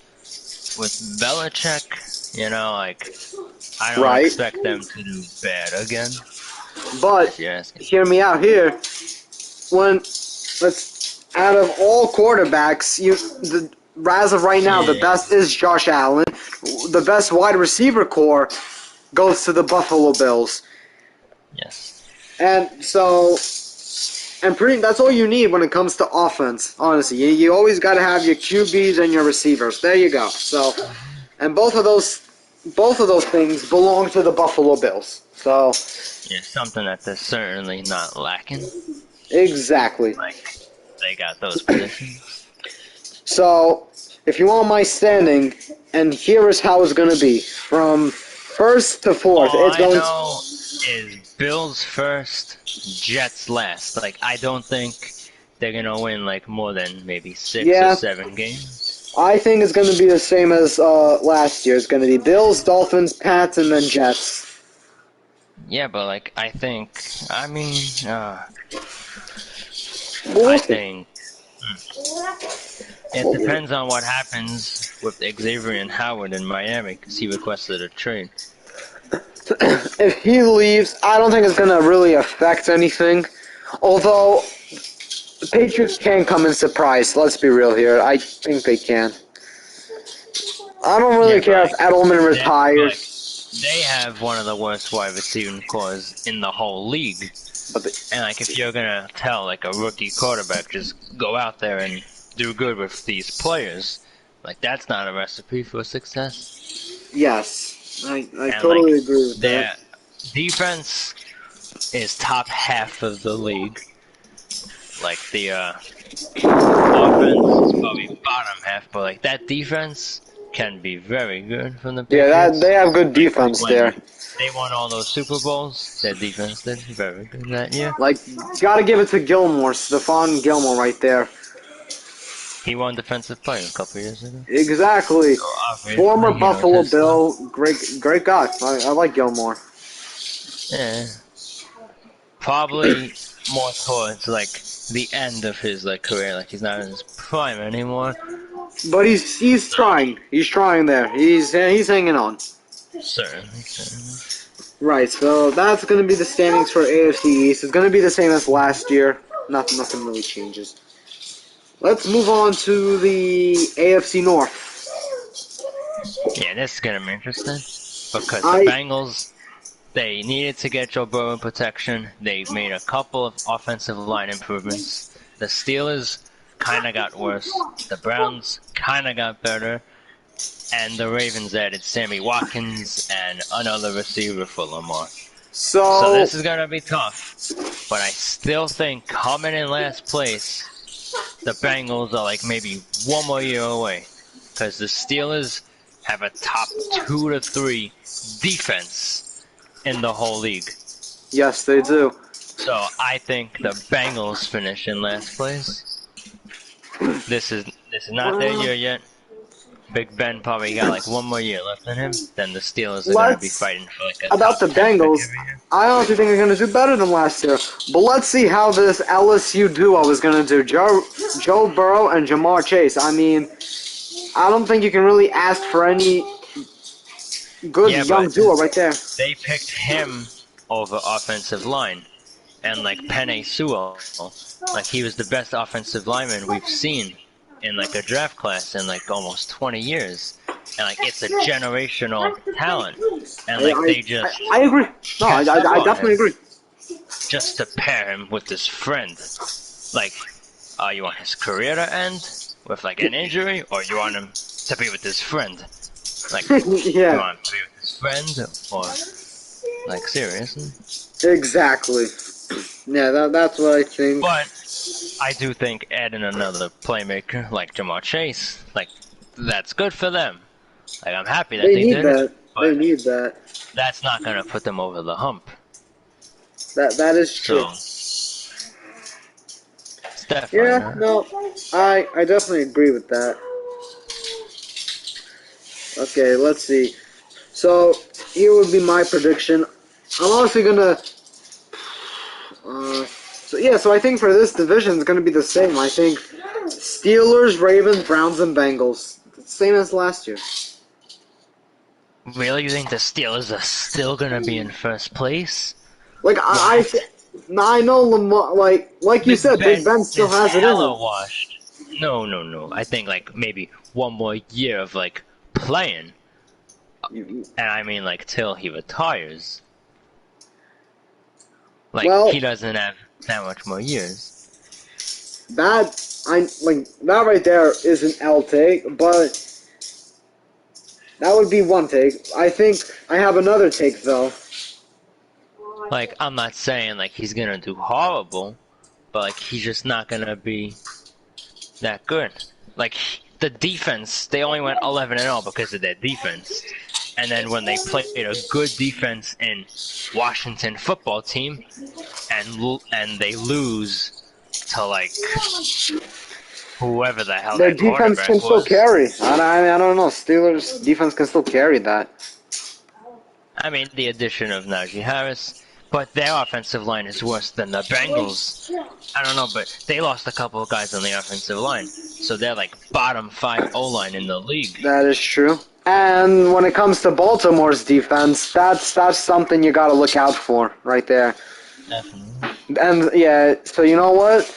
with Belichick, you know, like I don't Right, expect them to do bad again. but If you're asking. hear me out here. When, let's, out of all quarterbacks, as of right now, the Yeah. best is Josh Allen. The best wide receiver core goes to the Buffalo Bills. Yes. And so, that's all you need when it comes to offense. Honestly, you always got to have your QBs and your receivers. There you go. So, and both of those things belong to the Buffalo Bills. So, Yeah, something that they're certainly not lacking. exactly. Like they got those positions. So, if you want my standing, and here is how it's going to be from first to fourth. All It's I going. know is Bills first, Jets last. Like I don't think they're gonna win like more than maybe 6 or Yeah, 7 games. I think it's going to be the same as last year. It's going to be Bills, Dolphins, Pats, and then Jets. Yeah, but like I think, I mean, We'll I see. think it depends on what happens with Xavier and Howard in Miami because he requested a trade. If he leaves, I don't think it's going to really affect anything. Although, the Patriots can come in surprise. Let's be real here. I think they can. I don't really Yeah, but care if like, Edelman but retires. they have one of the worst wide receiving cores in the whole league. But And like, if you're gonna tell like a rookie quarterback just go out there and do good with these players, like that's not a recipe for success. yes, I And totally like, agree with their that. defense is top half of the league. Like the offense is probably bottom half, but like that defense can be very good from the Yeah, Patriots. they have good Like defense when there. they won all those Super Bowls, their defense did very good that year. Like, gotta give it to Gilmore, Stephon Gilmore right there. He won Defensive Player a couple years ago. Exactly. So Former obviously he knows Buffalo his stuff. Bill, great guy. I like Gilmore. Yeah. Probably more towards like the end of his like career, like he's not in his prime anymore. But he's trying. He's trying there. He's hanging on. Certainly. Right. So that's gonna be the standings for AFC East. It's gonna be the same as last year. Nothing really changes. Let's move on to the AFC North. Yeah, this is gonna be interesting because the I Bengals, they needed to get Joe Burrow in protection. They made a couple of offensive line improvements. The Steelers kind of got worse. The Browns kind of got better. And the Ravens added Sammy Watkins and another receiver for Lamar. So this is going to be tough. But I still think coming in last place, the Bengals are like maybe one more year away. Because the Steelers have a top 2 to 3 defense in the whole league. yes, they do. So I think the Bengals finish in last place. This is not their year yet. Big Ben probably got like one more year left in him. Then the Steelers are going to be fighting for like a About top the 10 pick Bengals, every year. I honestly think they're going to do better than last year. But let's see how this LSU duo is going to do. Joe Burrow and Jamar Chase. I mean, I don't think you can really ask for any good Yeah, young but duo right there. they picked him over offensive line. And like Penei Sewell, like he was the best offensive lineman we've seen in like a draft class in like almost 20 years. And like it's a generational talent. And like they just I agree. No, passed up I on definitely him agree. just to pair him with his friend. Like, you want his career to end with like an injury, or you want him to be with his friend? Like, you Yeah, want him to be with his friend, or like seriously? exactly. Yeah, that's what I think. But I do think adding another playmaker like Jamar Chase, like that's good for them. Like, I'm happy that They they need did it, that. They but need that. that's not gonna put them over the hump. That is true. So it's definitely Yeah, not. no, I definitely agree with that. Okay, let's see. So here would be my prediction. I'm honestly gonna. So I think for this division it's gonna be the same. I think Steelers, Ravens, Browns, and Bengals. Same as last year. Really, you think the Steelers are still gonna be in first place? Like What? I know Lamar. Like you Big said, Big Ben Ben still is has it in him. hella washed. No, no, no. I think like maybe one more year of like playing, You- and I mean like till he retires. Like Well, he doesn't have that much more years. that right there is an L take, but that would be one take. I think I have another take though. Like I'm not saying like he's gonna do horrible, but like he's just not gonna be that good. Like the defense, they only went 11-0 because of their defense. And then when they played a good defense in Washington football team, and they lose to like whoever the hell Their that defense quarterback can still was. carry. I don't know. Steelers defense can still carry that. I mean, the addition of Najee Harris, but their offensive line is worse than the Bengals. I don't know, but they lost a couple of guys on the offensive line, so they're like bottom 5 O-line in the league. That is true. And when it comes to Baltimore's defense, that's something you got to look out for right there. Definitely. And yeah, so you know what?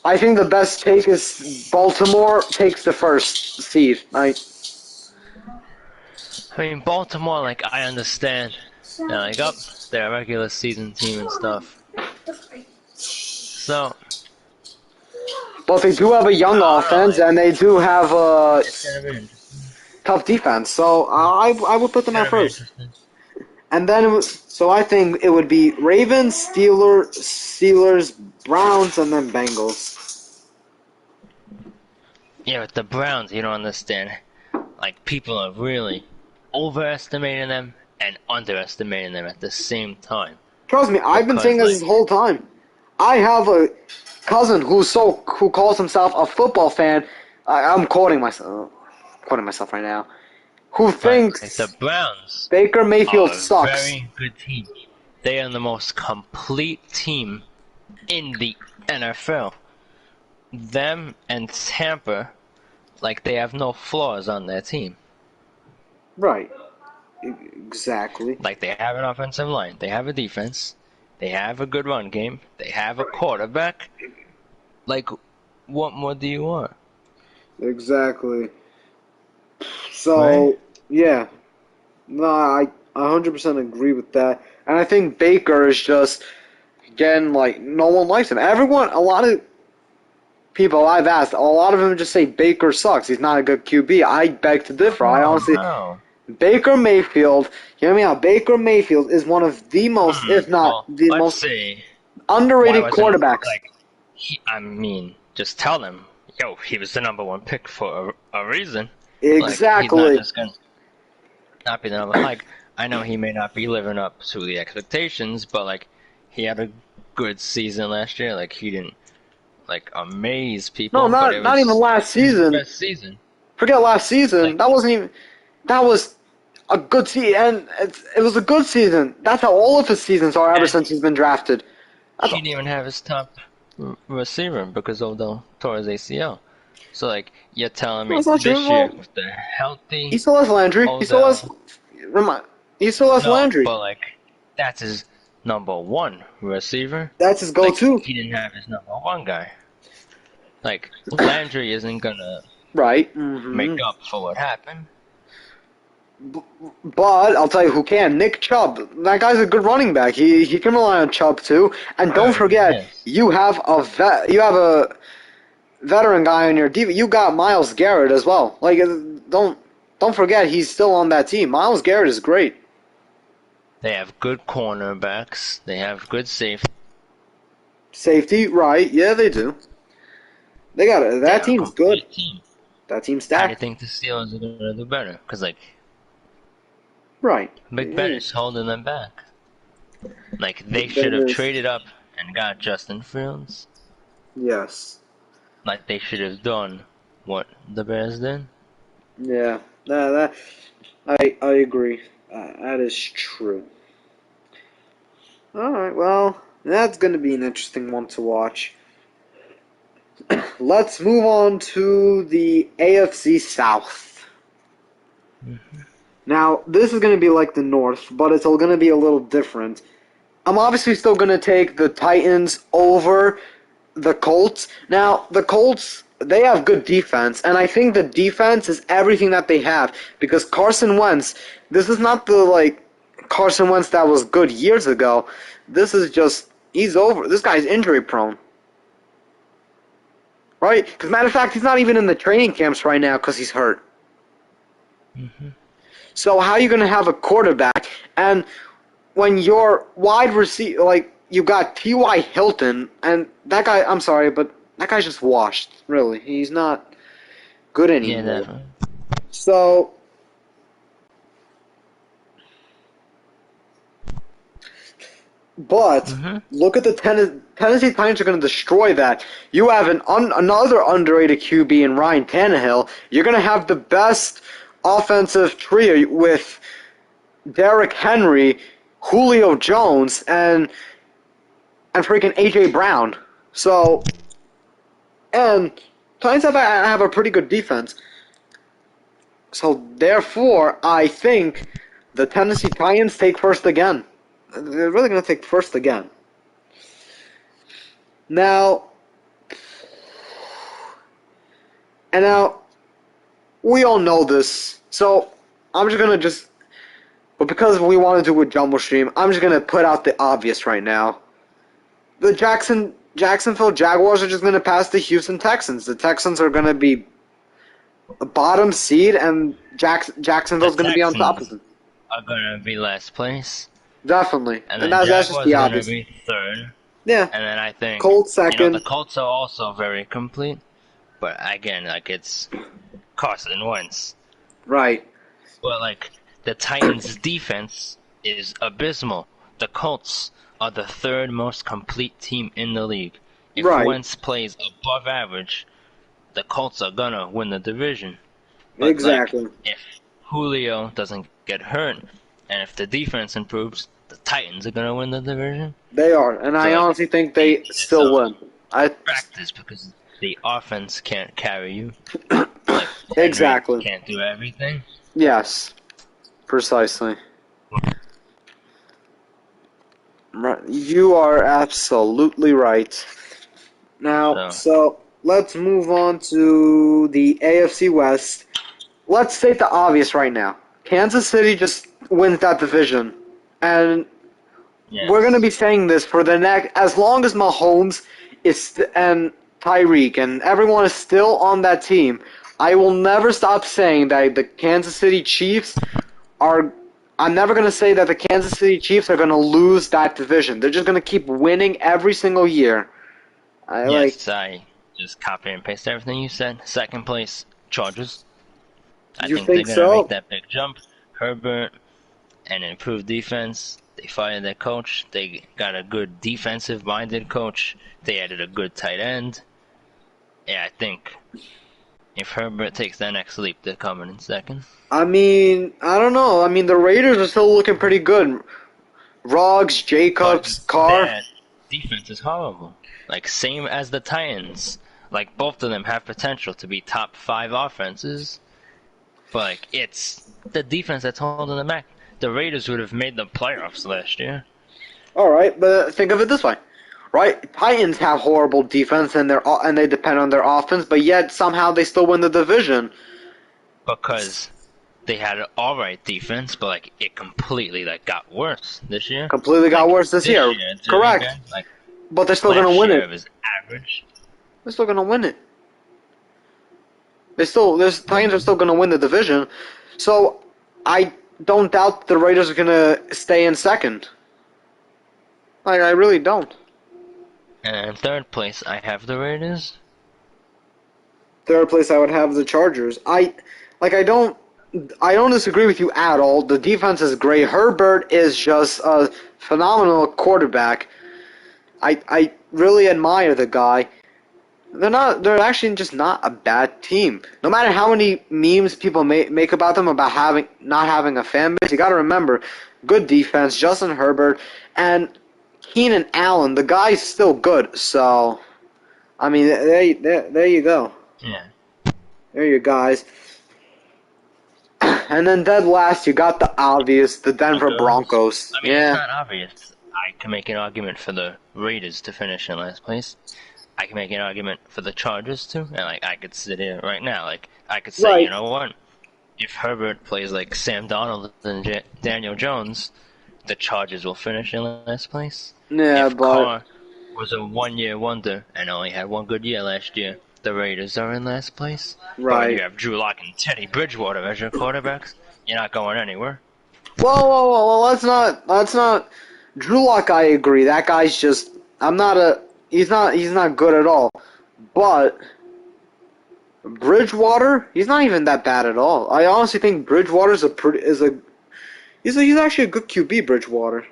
I think the best take is Baltimore takes the first seed. I mean, Baltimore, like, I understand. They're like, up, they're a regular season team and stuff. So, But they do have a young offense, and they do have a it's gonna be interesting. tough defense. So I would put them at first. And then so I think it would be Ravens, Steelers, Browns, and then Bengals. Yeah, but the Browns, you don't understand. Like, people are really overestimating them and underestimating them at the same time. Trust me, I've been Because, saying this like- this whole time. I have a cousin who calls himself a football fan. I'm quoting myself right now. Who Like, thinks the Browns Baker Mayfield are a sucks? very good team. They are the most complete team in the NFL. Them and Tampa, like, they have no flaws on their team. Right. Exactly. Like, they have an offensive line, they have a defense, they have a good run game, they have a quarterback. Like, what more do you want? Exactly. So, Right. yeah. No, I 100% agree with that. And I think Baker is just, again, like, no one likes him. A lot of people I've asked, a lot of them just say Baker sucks. He's not a good QB. I beg to differ. I honestly, No. Baker Mayfield, hear me out, Baker Mayfield is one of the most, if not Well, the let's most see. underrated Why wasn't, quarterbacks. like, I mean, just tell them, yo, he was the number 1 pick for a reason. Exactly. Like, he's not just gonna not be the number. Like, I know he may not be living up to the expectations, but like, he had a good season last year. Like, he didn't like amaze people. No, but it not was even last his season. best season. Forget last season. Like- That wasn't even. That was a good season, and it was a good season. That's how all of his seasons are ever And- since he's been drafted. He didn't even have his top receiver because Odell tore his ACL. So like, you're telling me That's not this true. year Well, with the healthy He still has Landry. He still has. He still has no, Landry. but like, that's his number 1 receiver. That's his Like, go-to. he didn't have his number 1 guy. Like, Landry isn't gonna Right. make up for what happened. But I'll tell you who can. Nick Chubb. That guy's a good running back. He can rely on Chubb too. And don't forget, Yes. you have a veteran guy on your defense. You got Myles Garrett as well. Like don't forget he's still on that team. Myles Garrett is great. They have good cornerbacks. They have good safety. Safety, right? Yeah, they do. They got it. That They're a team's good. complete team. That team's How do you stacked. think the Steelers are gonna do better? Because like Right. Big Ben is holding them back. Like they Big Ben should have is. traded up and got Justin Fields. Yes. Like they should have done what the Bears did. Yeah. I agree. That is true. All right. Well, that's going to be an interesting one to watch. Let's move on to the AFC South. Now, this is going to be like the North, but it's going to be a little different. I'm obviously still going to take the Titans over the Colts. Now, the Colts, they have good defense, and I think the defense is everything that they have because Carson Wentz, this is not the Carson Wentz that was good years ago. This is just he's over. This guy's injury prone. Right? Because matter of fact, he's not even in the training camps right now because he's hurt. So how are you going to have a quarterback and when your wide receiver, you've got T.Y. Hilton, and that guy, I'm sorry, but that guy's just washed, really. He's not good Yeah, anymore. definitely. So, but look at the Tennessee Titans are going to destroy that. You have another underrated QB in Ryan Tannehill. You're going to have the best offensive trio with Derrick Henry, Julio Jones, and freaking A.J. Brown. So, and Titans have a pretty good defense. So, therefore, I think the Tennessee Titans take first again. They're really going to take first again. Now, we all know this. So, I'm just going to but because we want to do a jumbo stream, I'm just going to put out the obvious right now. The Jacksonville Jaguars are just going to pass the Houston Texans. The Texans are going to be a bottom seed, and Jacksonville's going to be on top of them. Are gonna be last place, Definitely. and And then that's just Jaguars the are gonna obvious. be third, Yeah. and then I think Colts second. the Colts are also very complete, but again, like it's Carson Wentz. Right. But like the Titans' defense is abysmal. The Colts are the third most complete team in the league. If Right. Wentz plays above average, the Colts are gonna win the division. But Exactly. if Julio doesn't get hurt, and if the defense improves, the Titans are gonna win the division. They are, and I honestly think they still win. Practice because the offense can't carry you. Exactly. Can't do everything. Yes. Precisely. Right. You are absolutely right. Now, so let's move on to the AFC West. Let's state the obvious right now. Kansas City just wins that division, and we're going to be saying this for the next as long as Mahomes and Tyreek and everyone is still on that team. I will never stop saying that the Kansas City Chiefs are. I'm never going to say that the Kansas City Chiefs are going to lose that division. They're just going to keep winning every single year. I just copy and paste everything you said. Second place, Chargers. I think they're going to make that big jump. Herbert, an improved defense. They fired their coach. They got a good defensive-minded coach. They added a good tight end. Yeah, I think if Herbert takes that next leap, they're coming in second. I mean, I don't know. I mean, the Raiders are still looking pretty good. Ruggs, Jacobs, Carr. That defense is horrible. Like, same as the Titans. Like, both of them have potential to be top 5 offenses. But, like, it's the defense that's holding them back. The Raiders would have made the playoffs last year. All right, but think of it this way. Right? Titans have horrible defense and they depend on their offense, but yet somehow they still win the division. Because they had an alright defense, but like it completely got worse this year. Completely got worse this year. Correct. But they're still going to win it. Was average. They're still going to win it. Titans are still going to win the division. So I don't doubt the Raiders are going to stay in second. I really don't. And in third place, I have the Raiders. third place I would have the Chargers. I don't disagree with you at all. The defense is great. Herbert is just a phenomenal quarterback. I really admire the guy. They're actually just not a bad team. No matter how many memes people make about them about not having a fan base, you got to remember, good defense, Justin Herbert, and Keenan Allen. The guy's still good. So, I mean, there you go. Yeah. There you guys. And then dead last, you got the obvious, the Denver Broncos. I mean, Yeah. it's not obvious. I can make an argument for the Raiders to finish in last place. I can make an argument for the Chargers too, and I could sit here right now, I could say, Right. you know what? If Herbert plays like Sam Donald and Daniel Jones, the Chargers will finish in last place. Yeah, If but Carr was a one-year wonder and only had one good year last year, the Raiders are in last place. But when right. you have Drew Lock and Teddy Bridgewater as your quarterbacks, you're not going anywhere. Whoa, let's not. Drew Lock, I agree. That guy's just. He's not good at all. But Bridgewater, he's not even that bad at all. I honestly think Bridgewater's he's actually a good QB. Bridgewater.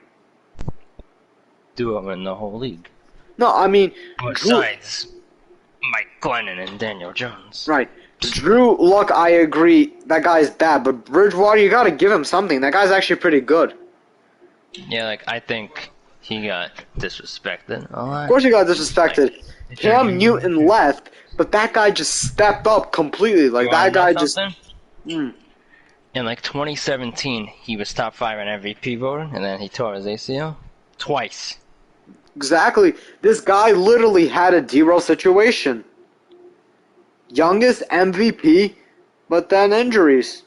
Duo in the whole league. No, I mean, Besides Mike Glennon and Daniel Jones. right. Drew Luck, I agree. That guy's bad, but Bridgewater, you gotta give him something. That guy's actually pretty good. Yeah, I think he got disrespected a lot. Of course, he got disrespected. Cam Newton left, but that guy just stepped up completely. Like that guy just. In 2017, he was top 5 in MVP voting, and then he tore his ACL twice. Exactly. This guy literally had a D-roll situation. Youngest MVP, but then injuries.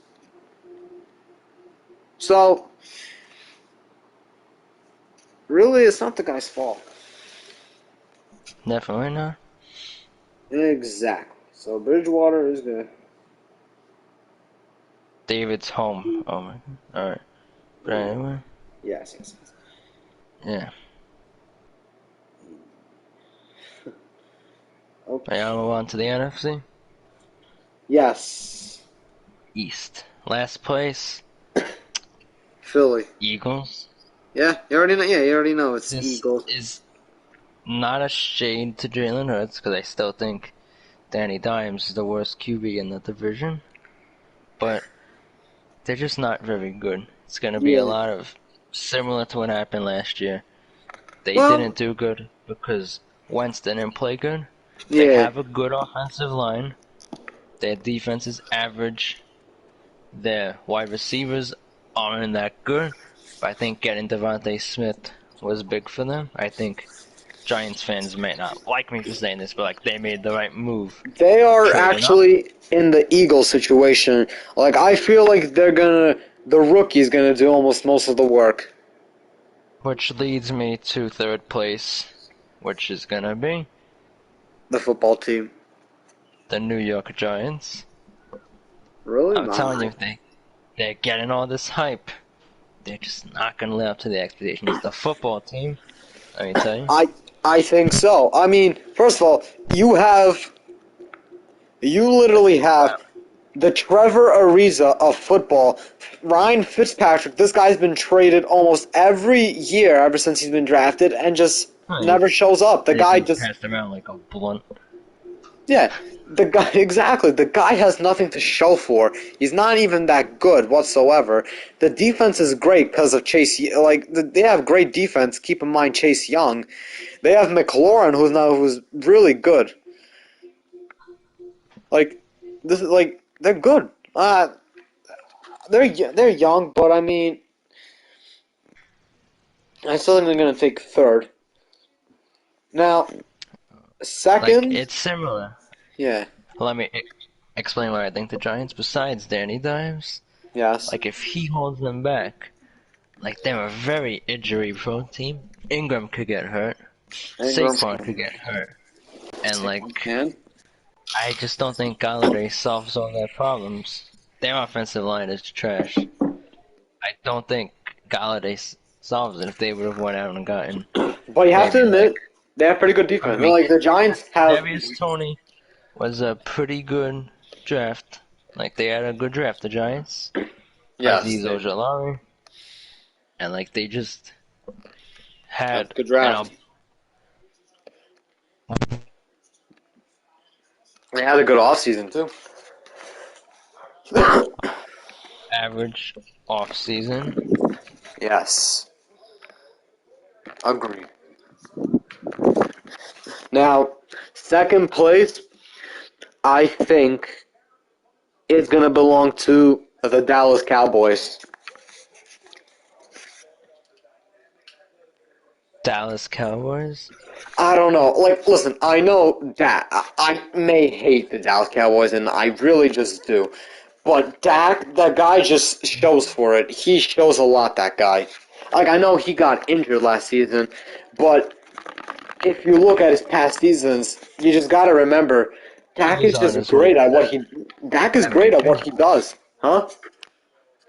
So, really, it's not the guy's fault. Definitely not. Exactly. So, Bridgewater is good. David's home. Oh my. Alright. But anyway. Yes. Yeah. Okay. I'll move on to the NFC Yes. East. Last place, Philly. Eagles. Yeah, you already know. Yeah, you already know it's This Eagles. is not a shade to Jalen Hurts because I still think Danny Dimes is the worst QB in the division, but they're just not very good. It's going to be Yeah. a lot of similar to what happened last year. They Well- didn't do good because Wentz didn't play good. They Yeah. have a good offensive line. Their defense is average. Their wide receivers aren't that good. But I think getting Devontae Smith was big for them. I think Giants fans may not like me for saying this, but they made the right move. They are Trading actually in the Eagles situation. I feel like the rookie's gonna do almost most of the work. Which leads me to third place, which is gonna be The football team. the New York Giants. Really? I'm telling you, they're getting all this hype. They're just not gonna live up to the expectations. The football team, let me tell you. I think so. I mean, first of all, you literally have the Trevor Ariza of football. Ryan Fitzpatrick, this guy's been traded almost every year ever since he's been drafted and just never shows up. The guy just passed around like a blunt. Yeah, the guy has nothing to show for. He's not even that good whatsoever. The defense is great because of Chase. They have great defense. Keep in mind Chase Young. They have McLaurin, who's really good. They're good. They're young, but I mean, I still think they're gonna take third. Now, second, It's similar. yeah, Let me explain why I think the Giants, besides Danny Dimes, yes, if he holds them back, they're a very injury-prone team. Ingram could get hurt. Saquon could get hurt. And, can. I just don't think Galladay solves all their problems. Their offensive line is trash. I don't think Galladay solves it if they would have went out and gotten... But you have to admit, they have pretty good defense. The Giants have... Darius Toney was a pretty good draft. Like they had a good draft, the Giants. Yes, Aziz Ojolari, and like they just that's had a good draft. They had a good offseason, too. average off season. Yes. Agreed. Now, second place, I think, is going to belong to the Dallas Cowboys. Dallas Cowboys. I don't know. Like, listen, I know that I may hate the Dallas Cowboys, and I really just do. But Dak, that guy just shows for it. He shows a lot, that guy. Like, I know he got injured last season, but if you look at his past seasons, you just gotta remember, Dak He's is on just his way great at to what he. Dak is great at what MVP. he does, huh?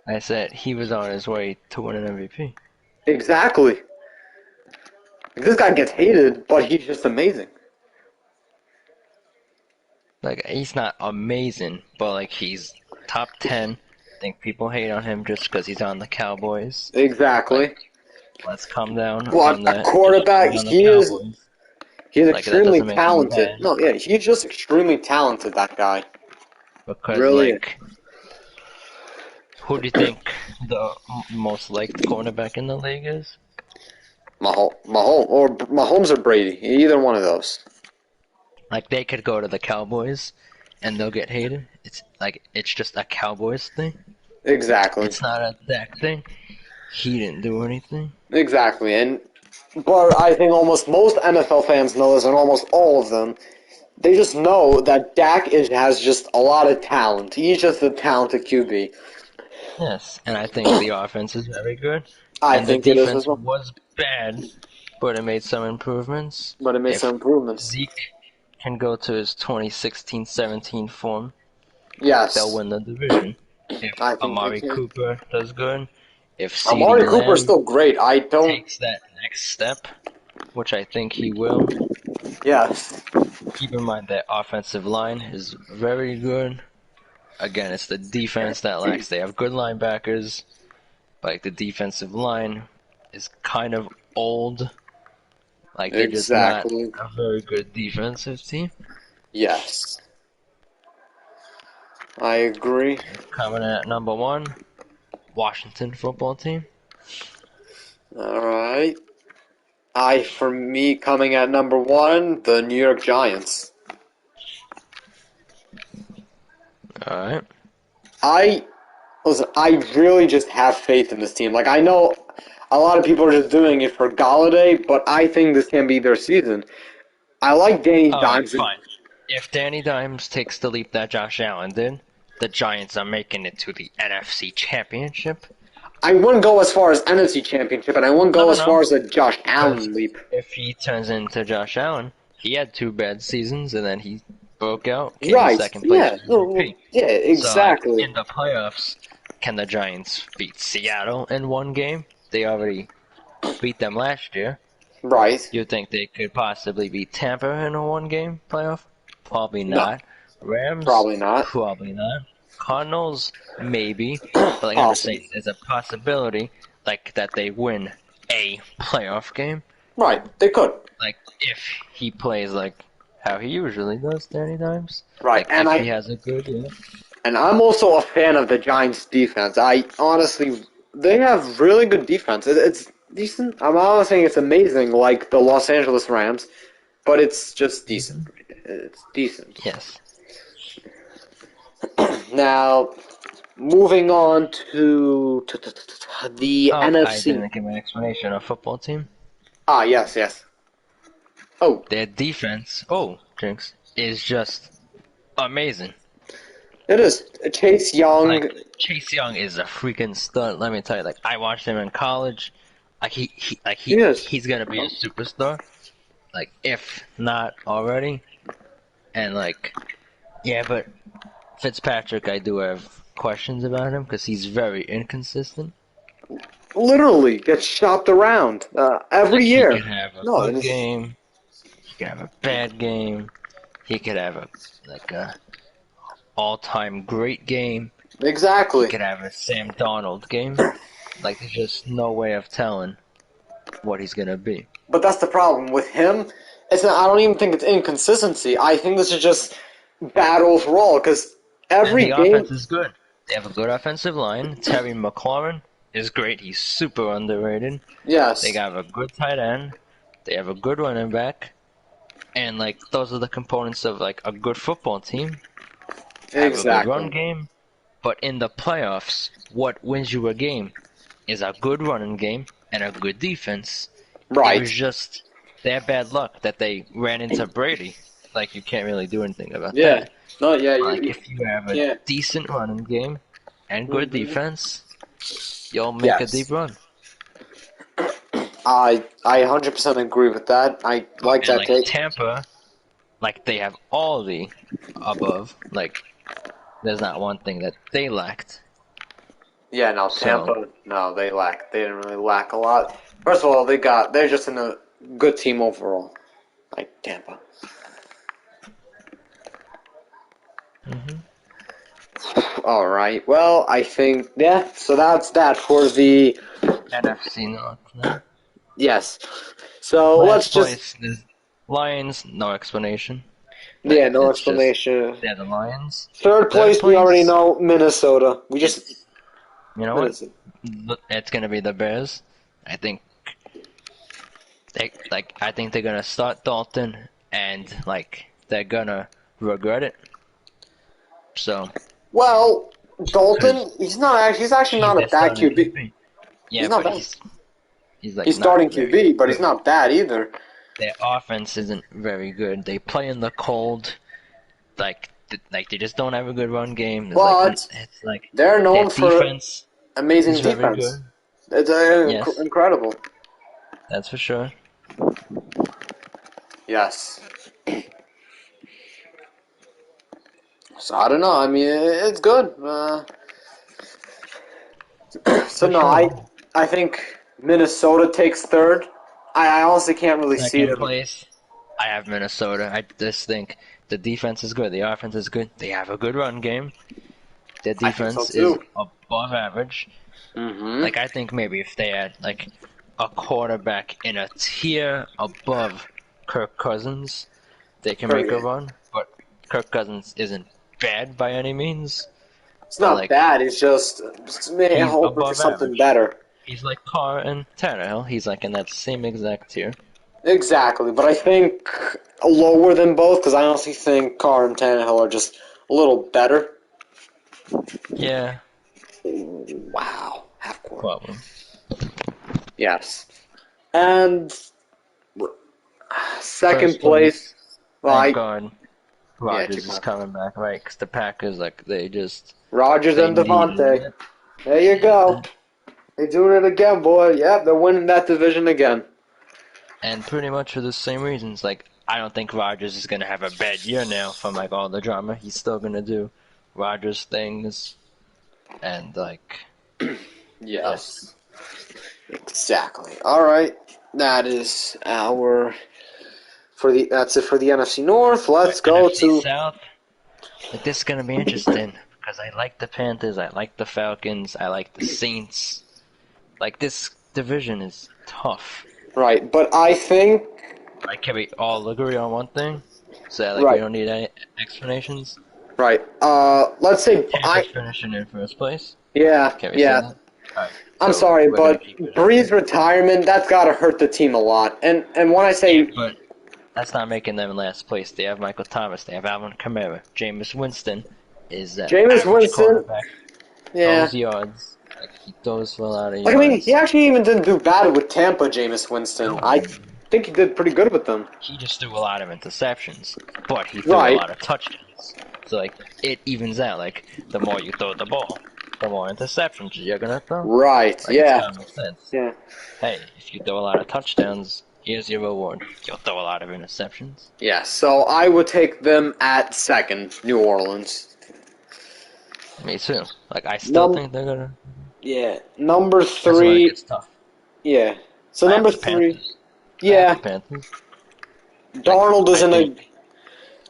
I said he was on his way to win an MVP. Exactly. This guy gets hated, but he's just amazing. Like he's not amazing, but like he's top 10. I think people hate on him just because he's on the Cowboys. Exactly. Like, let's calm down on But a that. Just 'cause quarterback, he's on the he is. Cowboys. He's Like that extremely doesn't make him talented. bad. No, yeah, he's just extremely talented. That guy. Because Really is. like, who do you think the most liked cornerback in the league is? Mahomes or Brady. Either one of those. Like they could go to the Cowboys, and they'll get hated. It's like it's just a Cowboys thing. Exactly. It's not a Dak thing. He didn't do anything. Exactly. But I think almost most NFL fans know this, and almost all of them. They just know that has just a lot of talent. He's just a talented QB. Yes, and I think the offense is very good, I and the think it is as defense well. was bad, but it made some improvements. But it made If some improvements. Zeke can go to his 2016-17 form, Yes. they'll win the division. If I think they Amari can. Cooper does good, if Amari CeeDee Cooper's Lamb still great. I don't. takes that next step, which I think he will, Yes. keep in mind that offensive line is very good. Again, it's the defense that lacks. They have good linebackers, but like the defensive line is kind of old. Like they're just not Exactly. a very good defensive team. Yes. I agree. Coming in at number one, Washington football team. Alright. For me, coming at number one, the New York Giants. All right. I really just have faith in this team. Like, I know a lot of people are just doing it for Galladay, but I think this can be their season. I like Danny All right, Dimes. fine. If Danny Dimes takes the leap that Josh Allen did, the Giants are making it to the NFC Championship. I wouldn't go as far as NFC Championship, and I wouldn't go as No. far as a Josh Because Allen leap. if he turns into Josh Allen, he had 2 bad seasons and then he broke out, came Right. second place Yeah. MVP. Yeah, exactly. So, like, in the playoffs, can the Giants beat Seattle in one game? They already beat them last year. Right. You think they could possibly beat Tampa in a one-game playoff? Probably No. not. Rams? Probably not. Probably not. Cardinals? Maybe. But like I'm just Possibly. saying, there's a possibility like that they win a playoff game. Right. They could. Like if he plays like how he usually does, Danny Dimes. Right. Like, if he has a good year. And I'm also a fan of the Giants' defense. They have really good defense. It's decent. I'm not saying it's amazing like the Los Angeles Rams, but it's just decent. It's decent. Yes. Now, moving on to the I NFC. didn't give an explanation of football team. Ah, yes. Oh, Their defense, Jinx, is just amazing. it is. Chase Young. Like Chase Young is a freaking stud. Let me tell you. Like I watched him in college. Like he's gonna be a superstar. Like if not already. And like, yeah, but Fitzpatrick, I do have questions about him because he's very inconsistent. Literally gets shopped around every year. He can have a No, good it is- game. He can have a bad game. He could have a all-time great game. He Exactly. could have a Sam Donald game. Like, there's just no way of telling what he's gonna be. But that's the problem with him. It's not, I don't even think it's inconsistency. I think this is just bad overall because every The game. offense is good. They have a good offensive line. Terry McLaurin is great. He's super underrated. Yes. They have a good tight end. They have a good running back. And, like, those are the components of, like, a good football team. Have a good run Exactly. game. But in the playoffs, what wins you a game is a good running game and a good defense. It was Right. just their bad luck that they ran into Brady. Like, you can't really do anything about Yeah. that. No. Yeah. Like, if you have a Yeah. decent running game and good Mhm. defense, you'll make a Yes. deep run. I 100% agree with that. I like And, that like, take. Tampa, like, they have all the above. Like, there's not one thing that they lacked. Yeah. No. So- Tampa. No. They lack. They didn't really lack a lot. First of all, they're just in a good team overall. Like Tampa. Mhm. All right. Well, I think so that's that for the NFC North. No? yes. So let's Last just place is Lions. No explanation. yeah, no It's just- explanation. they're the Lions. Third place, we place- already know Minnesota. We just You know what? Minnesota. It's gonna be the Bears. I think. I think they're gonna start Dalton, and they're gonna regret it. So Well, Dalton, he's actually not a their bad starting QB. Yeah, He's not but bad. he's like He's not starting very QB, but he's good. not bad either. Their offense isn't very good. They play in the cold. They just don't have a good run game. But It's like They're their known for defense amazing is very defense. good. It's Yes. incredible. That's for sure. Yes. So I don't know. I mean, it's good. So no, I think Minnesota takes third. I honestly can't really see Second them. place, I have Minnesota. I just think the defense is good. The offense is good. They have a good run game. Their I think so, defense too. is above average. Mm-hmm. Like, I think maybe if they had a quarterback in a tier above Kirk Cousins, they can make a run. But Kirk Cousins isn't bad by any means. It's not like, bad. It's just hoping for above something average. better. He's like Carr and Tannehill. He's in that same exact tier. Exactly, but I think lower than both because I honestly think Carr and Tannehill are just a little better. Yeah, Wow, half court. problem. Yes, and second First place. Well, Thank God Rodgers Jacob. is coming back, right? Because the Packers, Rodgers they and needed Devontae. it. There you go. They're doing it again, boy. Yep, they're winning that division again. And pretty much for the same reasons. I don't think Rodgers is going to have a bad year now from, all the drama. He's still going to do Rodgers things. And, Yes. Exactly. All right. That's it for the NFC North. Let's go NFC to South. This is going to be interesting. Because I like the Panthers, I like the Falcons, I like the Saints. This division is tough. right, but I think Can we all agree on one thing? So, Right. we don't need any explanations? right. Let's say Tampa's finishing in first place. yeah, Can we say yeah. that? Alright, I'm so sorry, we're gonna but keep it. Bree's retirement that's got to hurt the team a lot. And when I say Yeah, but that's not making them in last place. They have Michael Thomas, they have Alvin Kamara, Jameis Winston is that Jameis average Winston, quarterback, yeah. those yards. He throws for a lot of yards. I mean, he actually even didn't do bad with Tampa, Jameis Winston. No. I think he did pretty good with them. He just threw a lot of interceptions, but he threw Right. a lot of touchdowns. So it evens out. The more you throw the ball, the more interceptions you're gonna throw. Right, It's yeah. common sense. Yeah. Hey, if you throw a lot of touchdowns, here's your reward. You'll throw a lot of interceptions. Yeah, so I would take them at second, New Orleans. Me too. I still Num- think they're gonna. Yeah. Number That's when it three, gets tough. yeah. So I have number the three, Panthers. I yeah. have the Panthers. Darnold is I in a think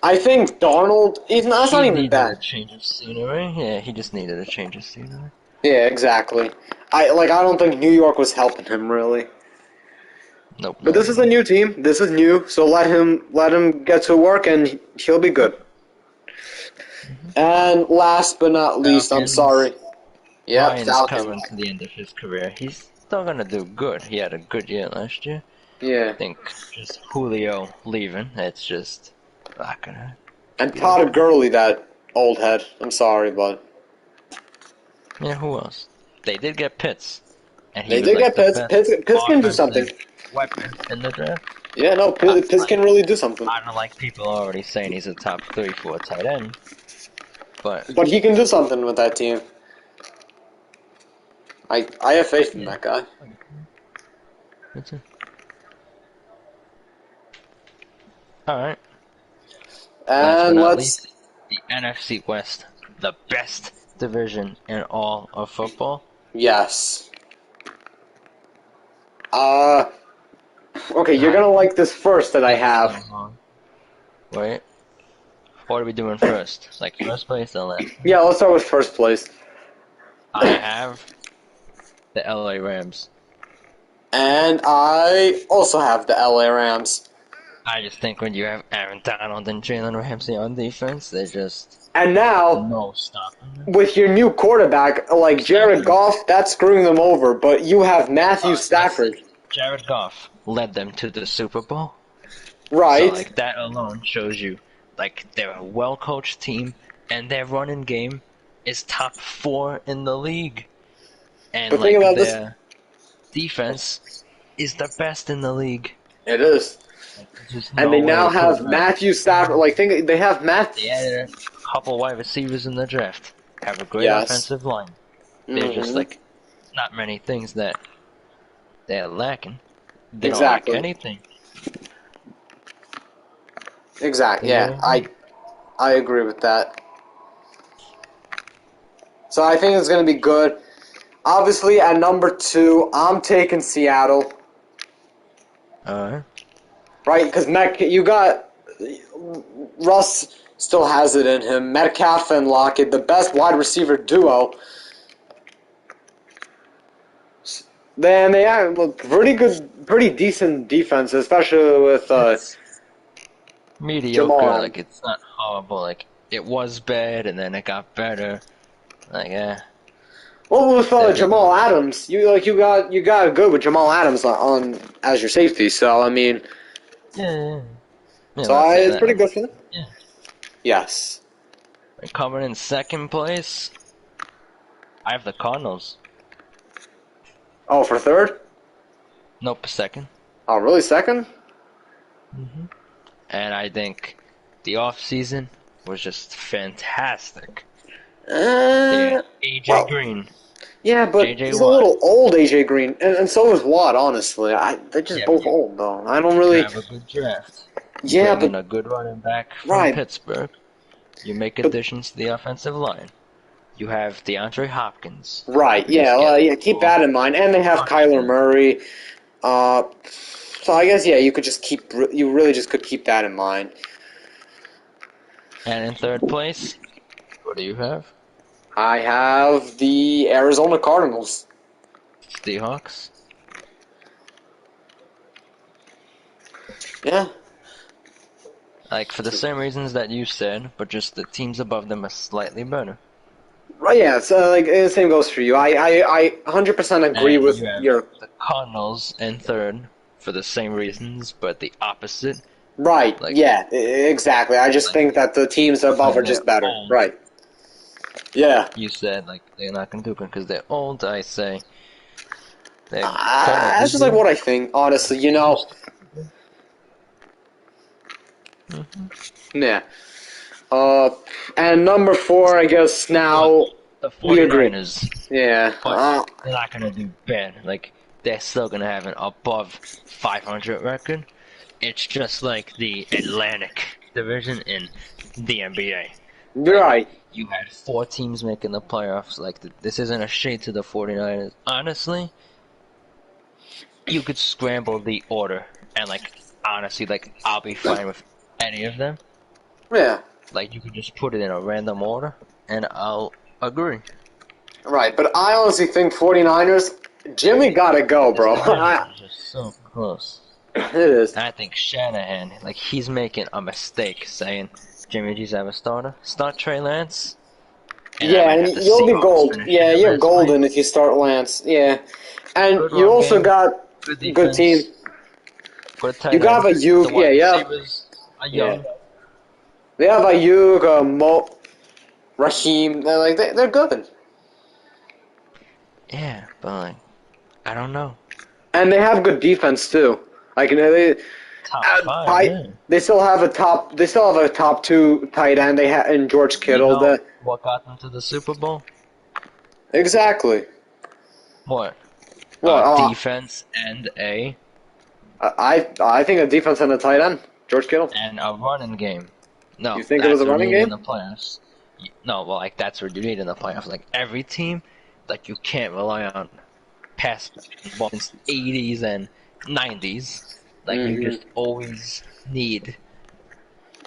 I think Darnold, that's He not even needed a bad. change of scenery. Yeah, he just needed a change of scenery. Yeah, exactly. I don't think New York was helping him really. Nope, But not this at is a all. new team. This is new, so let him get to work and he'll be good. Hmm. And last but not least, I'm Falcons. sorry. Yep, Ryan's Falcons. coming to the end of his career. He's still gonna do good. He had a good year last year. Yeah. I think just Julio leaving, it's just not gonna And be looking Todd good. Gurley, that old head. I'm sorry, but Yeah, who else? They did get Pitts, and he they was did like get the Pitts. best Pitts can do something. offensive weapon in the draft. Yeah, no, Pitts Like, can really do something. I don't like people already saying he's a top 3, 4 tight end, but But he can do something with that team. I have faith in yeah, that guy. that's it. All right. Last but And not let's least, the NFC West, the best division in all of football. yes. Uh okay, you're God, gonna like this first that I been so have. long. Wait, what are we doing first? Like first place or last place? Yeah, let's start with first place. I have the LA Rams. And I also have the LA Rams. I just think when you have Aaron Donald and Jalen Ramsey on defense, they're just And now, no stopping them. with your new quarterback, like Jared Stafford. Goff, that's screwing them over, but you have Matthew Listen, Stafford. Jared Goff led them to the Super Bowl. So Right. like that alone shows you like they're a well coached team and their running game is top 4 in the league. And But think like about this. their defense is the best in the league. It is. Like, there's just And no they way now to put have them out. Matthew Stafford. Like, think they have Matt. They added a couple wide receivers in the draft. Have a great Yes. offensive line. There's just Hmm. like not many things that they're lacking. They don't lack Exactly. anything. Exactly. They Yeah, really don't. I agree with that. So I think it's going to be good. Obviously, at number 2, I'm taking Seattle. Alright. Right? Because you got Russ still has it in him. Metcalf and Lockett, the best wide receiver duo. Then they have a pretty good, pretty decent defense, especially with It's Jamal mediocre, Adams. like it's not horrible, like it was bad and then it got better. Like Well, with they're Jamal Adams, you got good with Jamal Adams on as your safety. So I mean, yeah. Yeah, so let's say it's that. pretty good for them. Yeah. Yes. And coming in second place, I have the Cardinals. Oh, for third? Nope, second. Oh, really? Second? And I think the off season was just fantastic. They had Uh, AJ well, Green, yeah, but JJ he's a Watt. little old, AJ Green, and so is Watt. Honestly, they're just Yeah, but both old though. I don't you really. have a good draft. You Yeah, bring but in a good running back from right, Pittsburgh. You make but additions to the offensive line. You have DeAndre Hopkins. right, You just yeah, get like yeah. Keep more that in mind, and they have Kyler touchdowns. Murray. Uh, so I guess yeah, you could just keep. You really just could keep that in mind. And in third place, what do you have? I have the Arizona Cardinals. Seahawks. Yeah. Like for the same reasons that you said, but just the teams above them are slightly better. Right, yeah, so like the same goes for you. I 100% agree And with you have your the Cardinals in third for the same reasons, but the opposite. right. Like, Yeah, exactly. I just like think that the teams above because are they're just better. old. Right. Yeah. You said like they're not gonna do it because they're old. I say they're gonna That's do just like good. what I think, honestly. Hmm. Yeah. Uh, and number 4, I guess But now the we agree. 49ers, Yeah. but they're not gonna do bad. Like they're still gonna have an above 500 record. It's just like the Atlantic Division in the NBA. You're Like, right. you had 4 teams making the playoffs. Like, this isn't a shade to the 49ers. Honestly, you could scramble the order. And, like, honestly, like, I'll be fine with any of them. Yeah. Like, you could just put it in a random order, and I'll agree. Right, but I honestly think 49ers, Jimmy gotta go, This bro. division is just so close. It is. And I think Shanahan, like, he's making a mistake saying Jimmy G's have a starter. Start Trey Lance, and I Yeah, might and have the you'll be Seahawks gold. finishing Yeah, in you're last place. golden if you start Lance. Yeah. And Good you run also game, got good good team. defense, good You tight got ends. The Ayuk. Yeah, wide yeah. receivers are Yeah. young. They have Ayuk, Raheem. They're good. Yeah, but like, I don't know. And they have good defense too. Top five, I yeah. they still have a top. They still have a top two tight end. They have in George You Kittle. know what got them to the Super Bowl? Exactly. What? Well, Defense and I think a defense and a tight end. George Kittle. a running game. No, You think it was that's a what running you need in game? the playoffs. No, well, like that's what you need in the playoffs. Like every team, like you can't rely on pass ball since 80s and 90s. Like you Hmm. just always need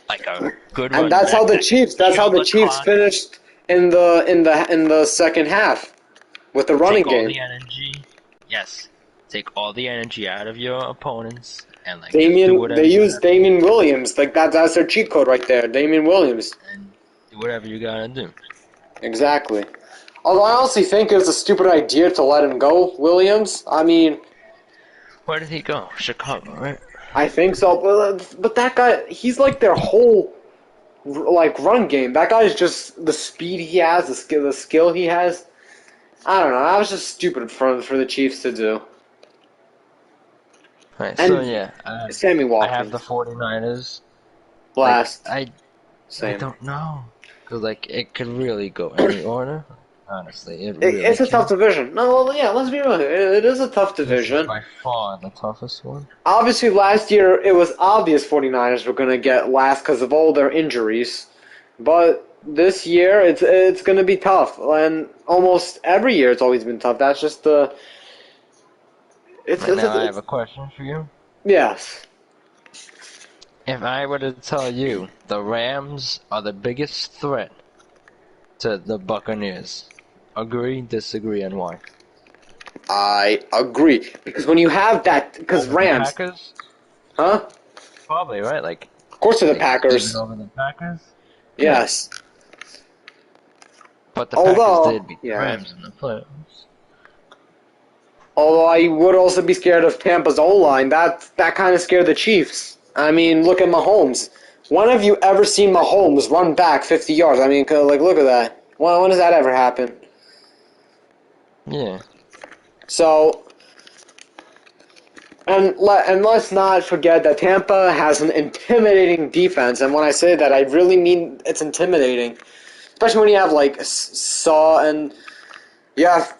like a good And running that's how back the that can Chiefs. That's how kill the the Chiefs clock, finished in the second half with the running take all game. the energy. Yes, take all the energy out of your opponents and like just do They whatever you used gotta do Damien Williams. Like that's their cheat code right there. Damien Williams. and do whatever you gotta do. Exactly. Although I honestly think it was a stupid idea to let him go, Williams. I mean, Where did he go? Chicago, right? I think so. But that guy, he's like their whole like run game. That guy's just the speed he has, the skill he has. I don't know. That was just stupid for the Chiefs to do. Right, so And yeah, Sammy I have the Watkins 49ers. Like, last. I Same. don't know. Because, like, it could really go any order. Honestly, it really It's a tough can. division. No, well, yeah. Let's be real. It is a tough This is division. by far the toughest one. Obviously, last year it was obvious 49ers were going to get last because of all their injuries. But this year it's going to be tough, and almost every year it's always been tough. That's just the Right now, I have it's a question for you. yes. If I were to tell you the Rams are the biggest threat to the Buccaneers, agree, disagree, and why? I agree because when you have that, because Over the Rams, Packers? huh? Probably, right? Like, Of course, to the like even Packers. over the Packers? Yeah. Yes. But the Packers Although, did beat the yeah. Rams in the playoffs. Although I would also be scared of Tampa's O line. That kind of scared the Chiefs. I mean, look at Mahomes. When have you ever seen Mahomes run back 50 yards? I mean, like, look at that. When does that ever happen? Yeah. So, and let's not forget that Tampa has an intimidating defense. And when I say that, I really mean it's intimidating. Especially when you have, like, Saw and you have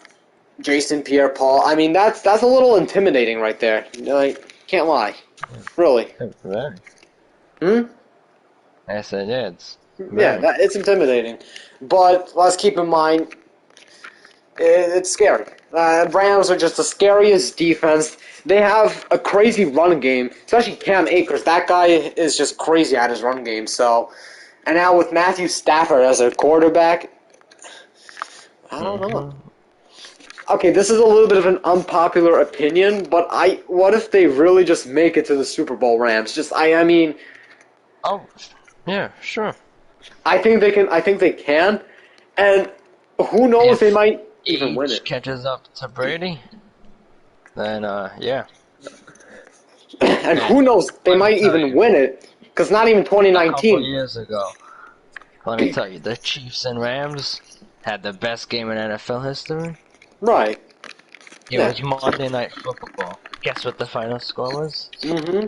Jason Pierre-Paul. I mean, that's a little intimidating right there. Like, can't lie. Really. Very. Hmm? I said, yeah, it's Yeah, very. it's intimidating. But let's keep in mind, it's scary. Rams are just the scariest defense. They have a crazy run game, especially Cam Akers. That guy is just crazy at his run game. So, and now with Matthew Stafford as a quarterback, I don't know. Mm-hmm. Okay, this is a little bit of an unpopular opinion, but what if they really just make it to the Super Bowl, Rams? I mean, Oh, yeah, sure. I think they can. I think they can, and who knows? They If might even win age it. catches up to Brady, then, yeah. And And who knows? They let me might tell even you, win it, because not even a couple 2019. years ago, let me tell you, the Chiefs and Rams had the best game in NFL history. Right. It Yeah. was Monday Night Football. Guess what the final score was? Mm-hmm.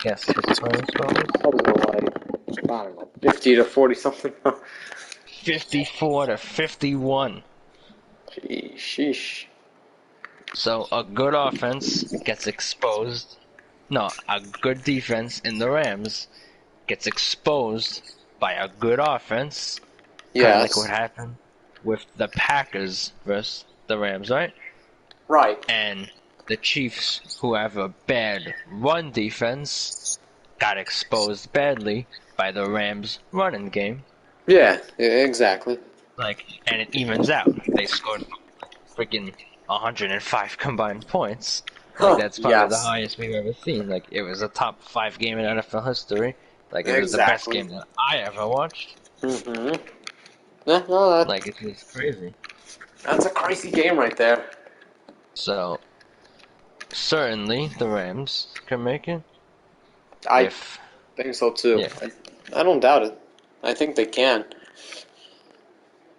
Guess what the final score was? What was it like? I don't know, 50 to 40 something. 54 to 51. Sheesh. So a good offense gets exposed. No, a good defense in the Rams gets exposed by a good offense. Kind of like Yes. what happened with the Packers versus the Rams, right? Right. And the Chiefs, who have a bad run defense, got exposed badly by the Rams' running game. Yeah, exactly. Like, and it evens out. They scored freaking 105 combined points. Like, Huh, that's probably the yes. highest we've ever seen. Like, it was a top 5 game in NFL history. Like, it was the best Exactly. game that I ever watched. Mm-hmm. Yeah, no, Like, it's just crazy. that's a crazy game right there. So, certainly the Rams can make it. I If, think so too. yeah. I don't doubt it. I think they can.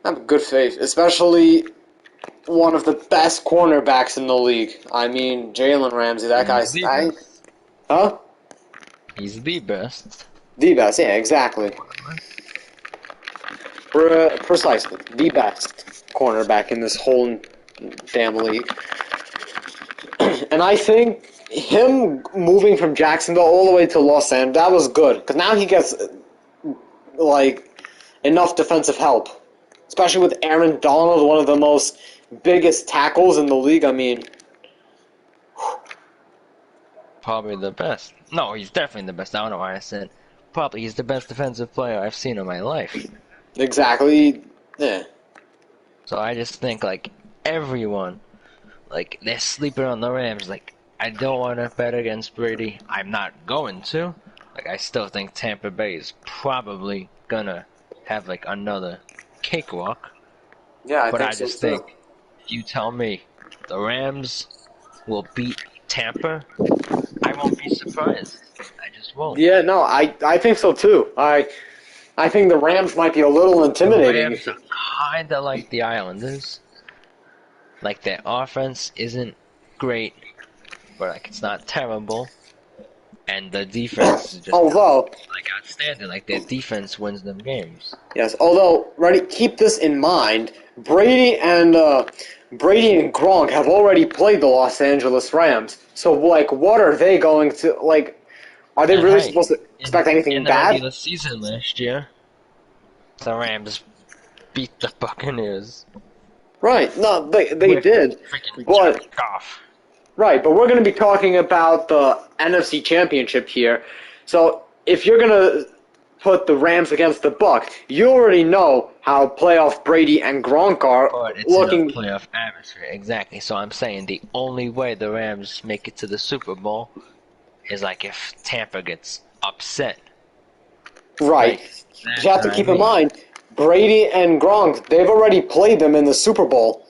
I have good faith, especially one of the best cornerbacks in the league. I mean, Jalen Ramsey. That He's guy's, the best. huh? He's the best. The best. Yeah, exactly. Precisely, the best cornerback in this whole damn league. And I think him moving from Jacksonville all the way to Los Angeles, that was good. Because now he gets, like, enough defensive help. Especially with Aaron Donald, one of the most biggest tackles in the league. I mean, Probably the best. No, he's definitely the best. I don't know why I said probably he's the best defensive player I've seen in my life. exactly. Yeah. So I just think like everyone, like they're sleeping on the Rams. Like I don't want to bet against Brady. I'm not going to. Like I still think Tampa Bay is probably gonna have like another cakewalk. Yeah, I But think I so just too. think if you tell me the Rams will beat Tampa, I won't be surprised. I just won't. Yeah, no, I think so too. I think the Rams might be a little The intimidating. Rams are kinda like the Islanders. Like their offense isn't great, but like it's not terrible. And the defense is just Although, like outstanding. Like their defense wins them games. yes, although, ready, keep this in mind. Brady and Gronk have already played the Los Angeles Rams. So, like, what are they going to like? Are they And really hey, supposed to expect anything in the bad? regular season last year, the Rams beat the Buccaneers Right. No, they with did. freaking But Jared Goff. right, but we're going to be talking about the NFC Championship here. So if you're going to put the Rams against the Bucks, you already know how playoff Brady and Gronk are But it's in a looking. playoff atmosphere, exactly. So I'm saying the only way the Rams make it to the Super Bowl is like if Tampa gets upset. Right. Like You that's have what to I keep in mean. mind, Brady and Gronk, they've already played them in the Super Bowl.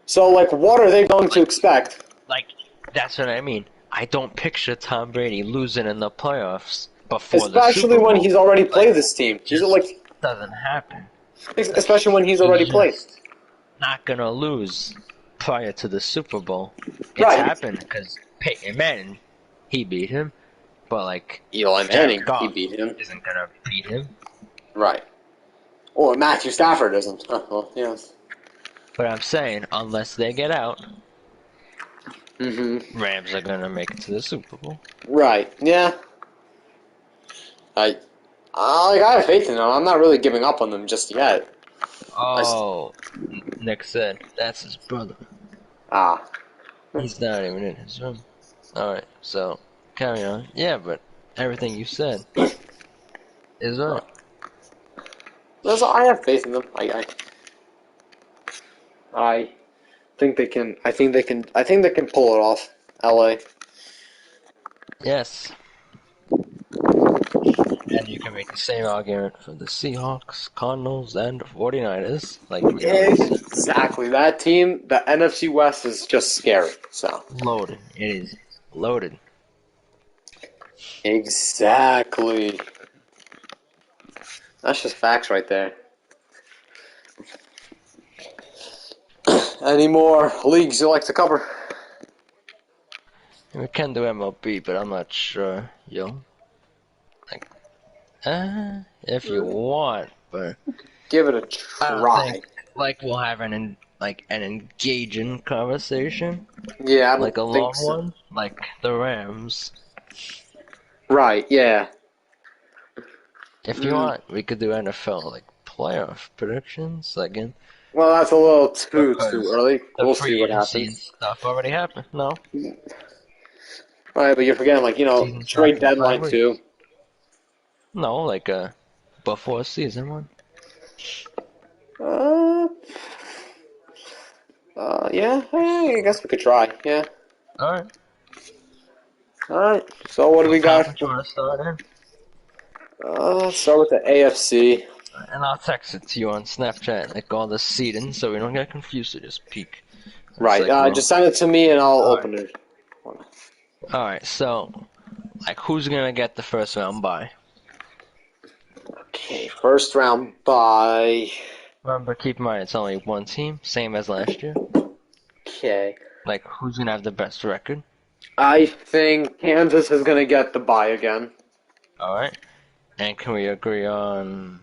So, like, what are they going to expect? Like that's what I mean. I don't picture Tom Brady losing in the playoffs before the Especially Super when Bowl. he's already Like played this team. He's just like, doesn't happen. Like especially when he's already he's played. just not gonna lose prior to the Super Bowl. It's Right. happened because Peyton Manning, he beat him, but like Eli Jared Manning, he Goff beat him. isn't gonna beat him. Right. Or Matthew Stafford isn't. Well, yes. But I'm saying, unless they get out, Mm-hmm. Rams are gonna make it to the Super Bowl. Right. Yeah. I have faith in them. I'm not really giving up on them just yet. Oh, Nick said that's his brother. Ah. He's not even in his room. Alright, so carry on. Yeah, but everything you said is right. I have faith in them. I think they can. I think they can. I think they can pull it off. LA. Yes. And you can make the same argument for the Seahawks, Cardinals, and 49ers, like we already said. Exactly. That team, the NFC West, is just scary. So. Loaded. It is loaded. Exactly. That's just facts right there. Any more leagues you like to cover? We can do MLB, but I'm not sure, yo. Like, if you want, but Give it a I don't try. think like we'll have an engaging conversation, Yeah, I like a don't think long so. one, like the Rams. Right, yeah. If you want, we could do NFL like playoff predictions again, Well, that's a little too because early. the We'll see free what agency and happens. stuff already happened. No, Right, but you're forgetting, like, Season trade starts in deadline 5 weeks. too. No, like before season one. Uh, yeah, I guess we could try. Yeah. All right. All right. So what do we What got? conference you want to start in? Let's start with the AFC. And I'll text it to you on Snapchat, like all the seeding, so we don't get confused. So just peek. It's Right. like we're Just send it to me and I'll all right. open it. All right. So, like, who's gonna get the first round bye? Okay. First round bye. Remember, keep in mind it's only one team, same as last year. Okay. Like, who's gonna have the best record? I think Kansas is gonna get the bye again. All right. And can we agree on?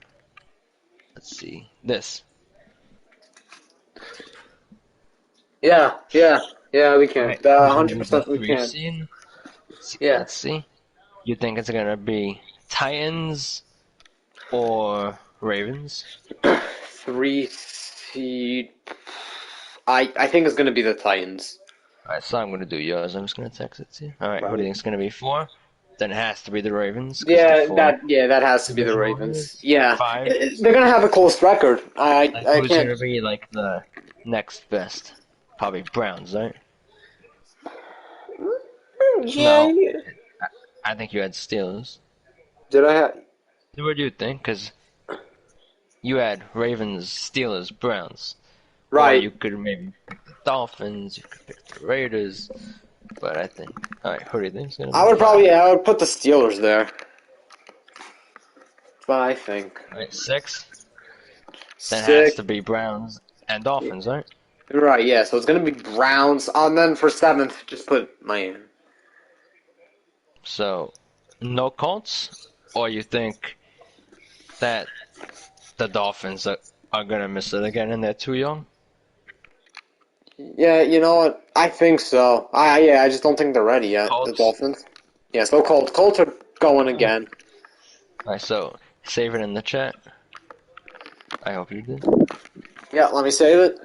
Let's see this. Yeah. We can. Right. Who's gonna be the 100% we three can. seed? Yeah. Let's see. You think it's gonna be Titans or Ravens? 3 seed. I think it's gonna be the Titans. Alright, so I'm gonna do yours. I'm just gonna text it to you. Alright, who do you Right. think it's gonna be four? Then it has to be the Ravens, because the Yeah, four that has to be the divisional Ravens. leaders. Yeah, Five. they're gonna have a close record. Like, I who's can't. gonna be like the next best? Probably Browns, right? Yeah. No, I think you had Steelers. Did I have? What do you think? Because you had Ravens, Steelers, Browns. Or Right. you could maybe pick the Dolphins, you could pick the Raiders. But I think. Alright, who do you think is gonna be five? I would put the Steelers there. But I think Alright, six. Then has six. to be Browns and Dolphins, right? Right. Yeah. So it's gonna be Browns. And then for seventh, just put Miami. So, no Colts? Or you think that the Dolphins are gonna miss it again and they're too young? Yeah. You know what? I think so. I just don't think they're ready yet. The Colts? Dolphins. Yeah. So Colts are going again. Alright, so save it in the chat. I hope you did. Yeah. Let me save it.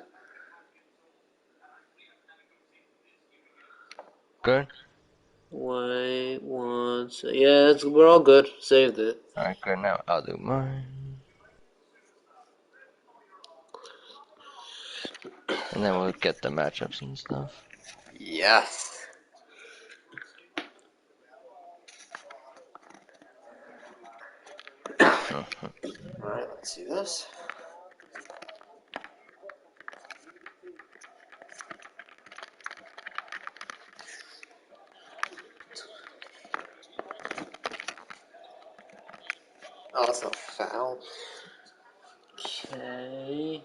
Good? Wait one sec. Yeah, we're all good. Saved it. Alright, good. Now I'll do mine. And then we'll get the matchups and stuff. Yes. Alright, let's see this. Oh, that's not foul. Okay.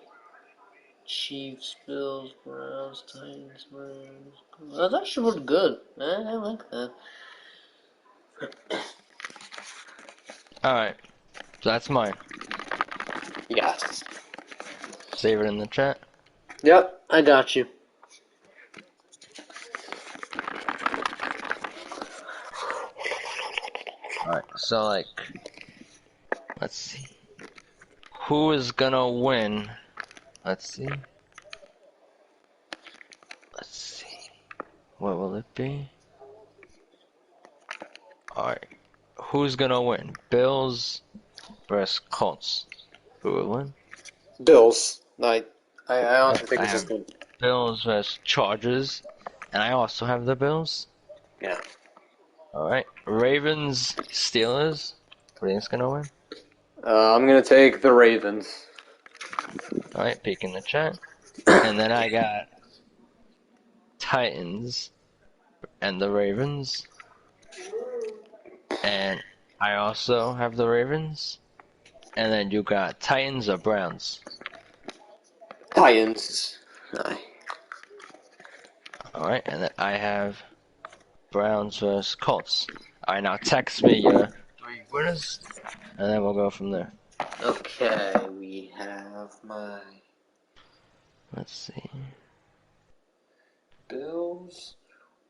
Chiefs, Bills, Browns, Titans, Rams. That actually looked good. I like that. Alright, so that's mine. Yes. Save it in the chat. Yep, I got you. Alright, so like, let's see. Who is gonna win? Let's see. Let's see. What will it be? Alright. Who's gonna win? Bills versus Colts. Who will win? Bills. I honestly think I it's just have good. Bills versus Chargers. And I also have the Bills. Yeah. Alright. Ravens, Steelers. Who do you think's gonna win? I'm gonna take the Ravens. Alright, peek in the chat. And then I got Titans and the Ravens. And I also have the Ravens. And then you got Titans or Browns. Titans. Aye. Alright, and then I have Browns versus Colts. Alright, now text me your three winners, and then we'll go from there. Okay, we have my Let's see. Bills,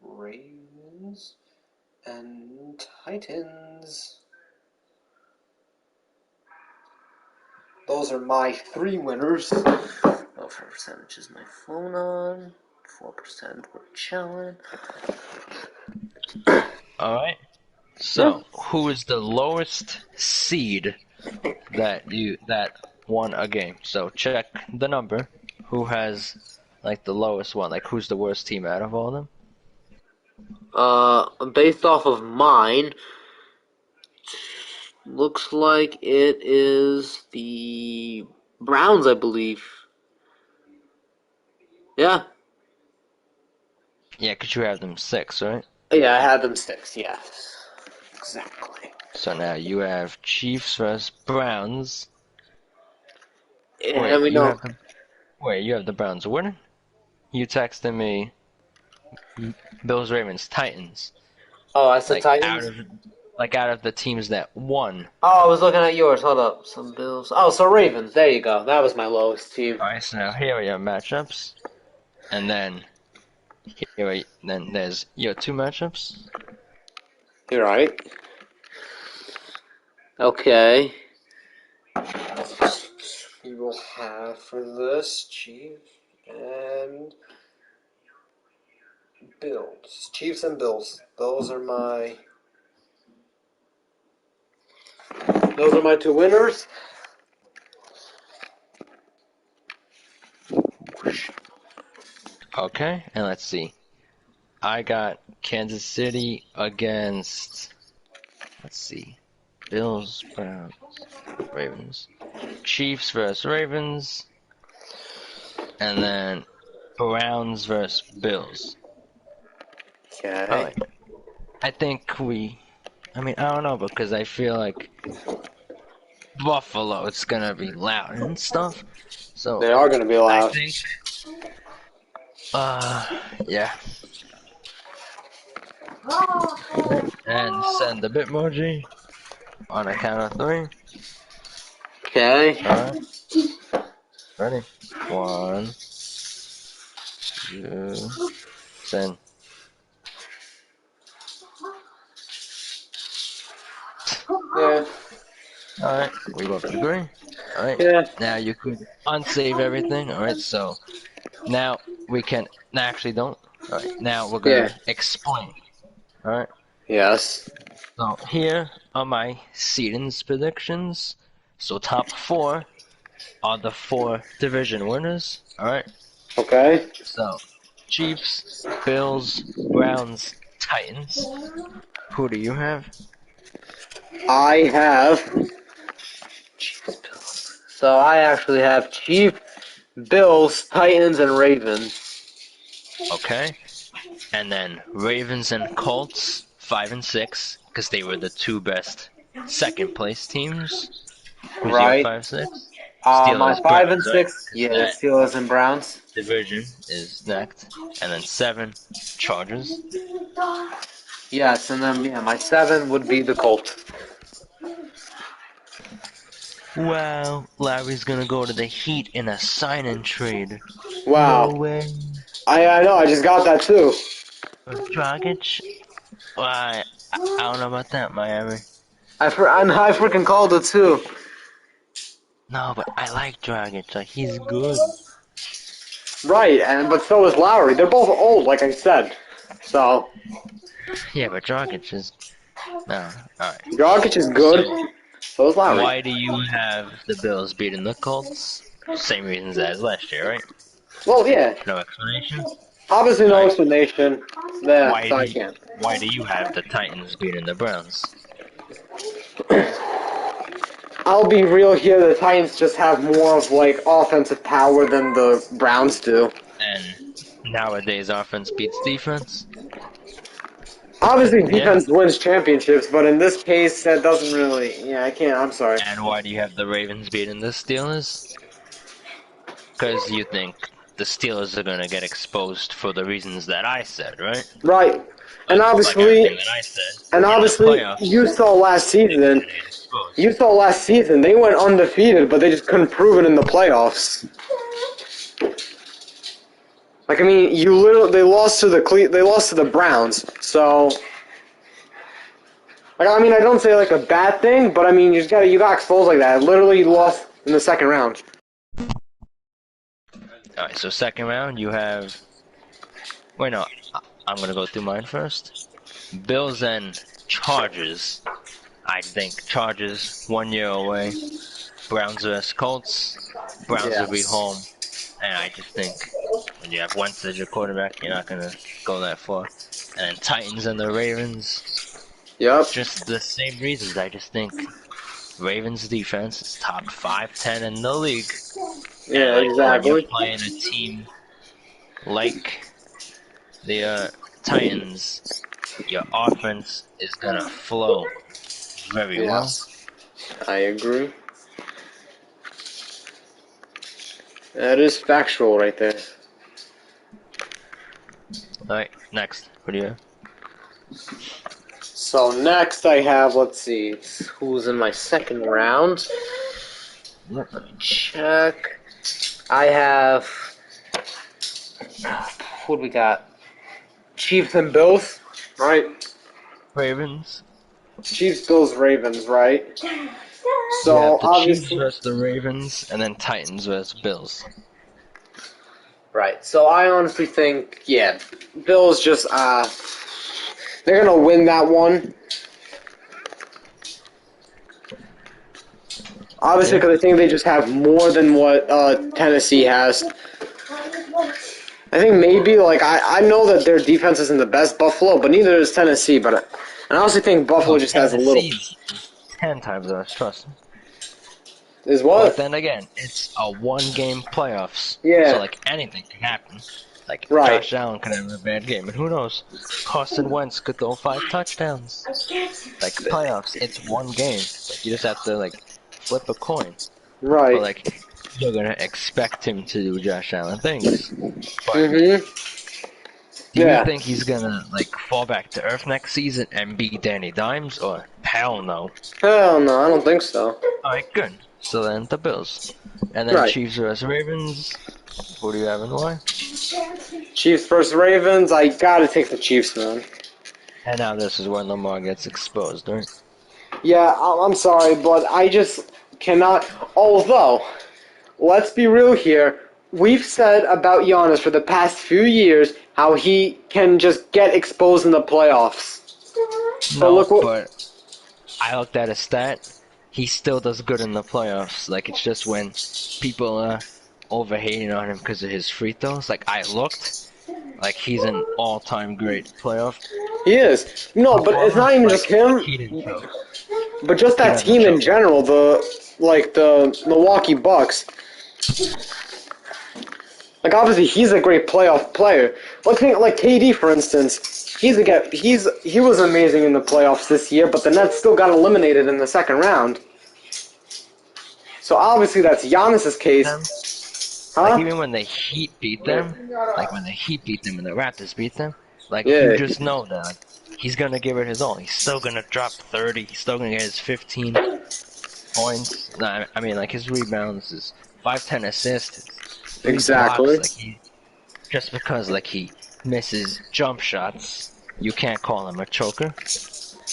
Ravens, and Titans. Those are my three winners. Oh, for percentage is my phone on. 4% we're chilling. Alright? Yeah. So, who is the lowest seed that won a game? So check the number. Who has like the lowest one? Like who's the worst team out of all of them? Based off of mine, looks like it is the Browns, I believe. Yeah. Yeah, 'cause you have them 6, right? Yeah, I had them 6, yes. Exactly. So now you have Chiefs versus Browns. And we know. You have the Browns winning. You texted me Bills, Ravens, Titans. Oh, I said Like Titans? out of the teams that won. Oh, I was looking at yours. Hold up. Some Bills. Oh, so Ravens. There you go. That was my lowest team. Alright, so now here are your matchups. And then then there's your 2 matchups. You're right. Okay. We will have for this Chiefs and Bills. Chiefs and Bills. Those are my 2 winners. Okay, and let's see. I got Kansas City against, let's see, Bills, Browns, Ravens. Chiefs versus Ravens, and then Browns versus Bills. Okay. Alright. I don't know, because I feel like Buffalo, it's gonna be loud and stuff. So, They are going to be I loud. think, yeah. And send the Bitmoji on a count of 3. Okay. Alright. Ready? 1, 2, send. Yeah. Alright, we both agree. Alright, Yeah. now you could unsave everything. Alright, so now we can. No, actually, don't. Alright, now we're Yeah. gonna explain. Alright, Yes. so here are my seedings predictions. So top 4 are the 4 division winners. Alright, Okay. so Chiefs, Bills, Browns, Titans. Who do you have? I have. Chiefs, Bills. So I actually have Chiefs, Bills, Titans, and Ravens. Okay. And then Ravens and Colts, 5 and 6, because they were the 2 best second place teams. Who's your Right. 5-6? My Steelers, 5 and Browns, right? 6. 'Cause Yeah, the that Steelers and Browns. division is next. And then 7, Chargers. Yes, and then my 7 would be the Colts. Wow, Larry's gonna go to the Heat in a sign and trade. Wow. No way. I know. I just got that too. Dragic? Well, I don't know about that, Miami. I freaking called it too. No, but I like Dragic. Like, he's good. Right, but so is Lowry. They're both old, like I said. So Yeah, but Dragic is... No, alright. Jokic is good. So, So is Lowry. why do you have the Bills beating the Colts? Same reasons as last year, right? Well, yeah. No explanation? Obviously, no Alright. explanation. Yeah, so I can't. Why do you have the Titans beating the Browns? I'll be real here. The Titans just have more of like offensive power than the Browns do. And nowadays offense beats defense? Obviously, Yeah. defense wins championships, but in this case, that doesn't really. Yeah, I can't. I'm sorry. And why do you have the Ravens beating the Steelers? Because you think the Steelers are gonna get exposed for the reasons that I said, right? Right, and Like obviously, everything that I said. In the playoffs, you saw last season. they're gonna get exposed. You saw last season. They went undefeated, but they just couldn't prove it in the playoffs. Like I mean, they lost to the Browns. So, like I mean, I don't say like a bad thing, but I mean, you got exposed like that. Literally lost in the second round. Alright, so second round you have... Wait, no. I'm gonna go through mine first. Bills and Chargers. I think Chargers 1 year away. Browns vs Colts. Browns will be Yes. home. And I just think when you have Wentz as your quarterback, you're not gonna go that far. And then Titans and the Ravens. Yep. Just the same reasons. I just think Ravens defense is top 5-10 in the league. And Yeah, like when you're exactly. playing a team like the Titans, your offense is gonna flow very well. Yes. I agree. That is factual right there. Alright, next. What do you have? So next I have, let's see, who's in my second round. Yep. Let me check. I have, what do we got? Chiefs and Bills, right? Ravens. Chiefs, Bills, Ravens, right? You So have the Chiefs obviously, versus the Ravens, and then Titans versus Bills. right. So I honestly think, yeah, Bills just they're gonna win that one. Obviously, Yeah. because I think they just have more than what Tennessee has. I think maybe, like, I know that their defense isn't the best, Buffalo, but neither is Tennessee. But I honestly think Buffalo No, just has a little. Tennessee's is 10 times us, trust me. Is But what? then again, it's a one-game playoffs, so Yeah, like anything can happen. Like right. Josh Allen could have a bad game, and who knows? Carson Wentz could throw 5 touchdowns. Like playoffs, it's one game. Like you just have to like flip a coin. But Right. like you're gonna expect him to do Josh Allen things. But Mm-hmm. do you Yeah. think he's gonna like fall back to earth next season and beat Danny Dimes? Or hell no. Hell no, I don't think so. Alright, good. So then the Bills. And then Right. Chiefs vs Ravens. Who do you have and why? Chiefs versus Ravens. I gotta take the Chiefs, man. And now this is when Lamar gets exposed, right? Yeah, I'm sorry, but I just cannot. Although, let's be real here. We've said about Giannis for the past few years how he can just get exposed in the playoffs. But No, look what. but I looked at his stat. He still does good in the playoffs. Like, it's just when people are over hating on him because of his free throws. Like, I looked. Like, he's an all-time great playoff He is. No, but it's performer. not even just Like, him, he didn't choke. but just He that doesn't team in choke. general. The Milwaukee Bucks. Like obviously he's a great playoff player. Let's think like KD for instance. He was amazing in the playoffs this year, but the Nets still got eliminated in the second round. So obviously that's Giannis's Them. case, Like, huh? even when the Heat beat them, like, when the Heat beat them and the Raptors beat them, like, you Yeah, just know that, like, he's gonna give it his all. He's still gonna drop 30. He's still gonna get his 15 points. No, I mean, like, his rebounds, his 5-10 assists, 3 blocks. exactly. Like, just because, like, he misses jump shots, you can't call him a choker.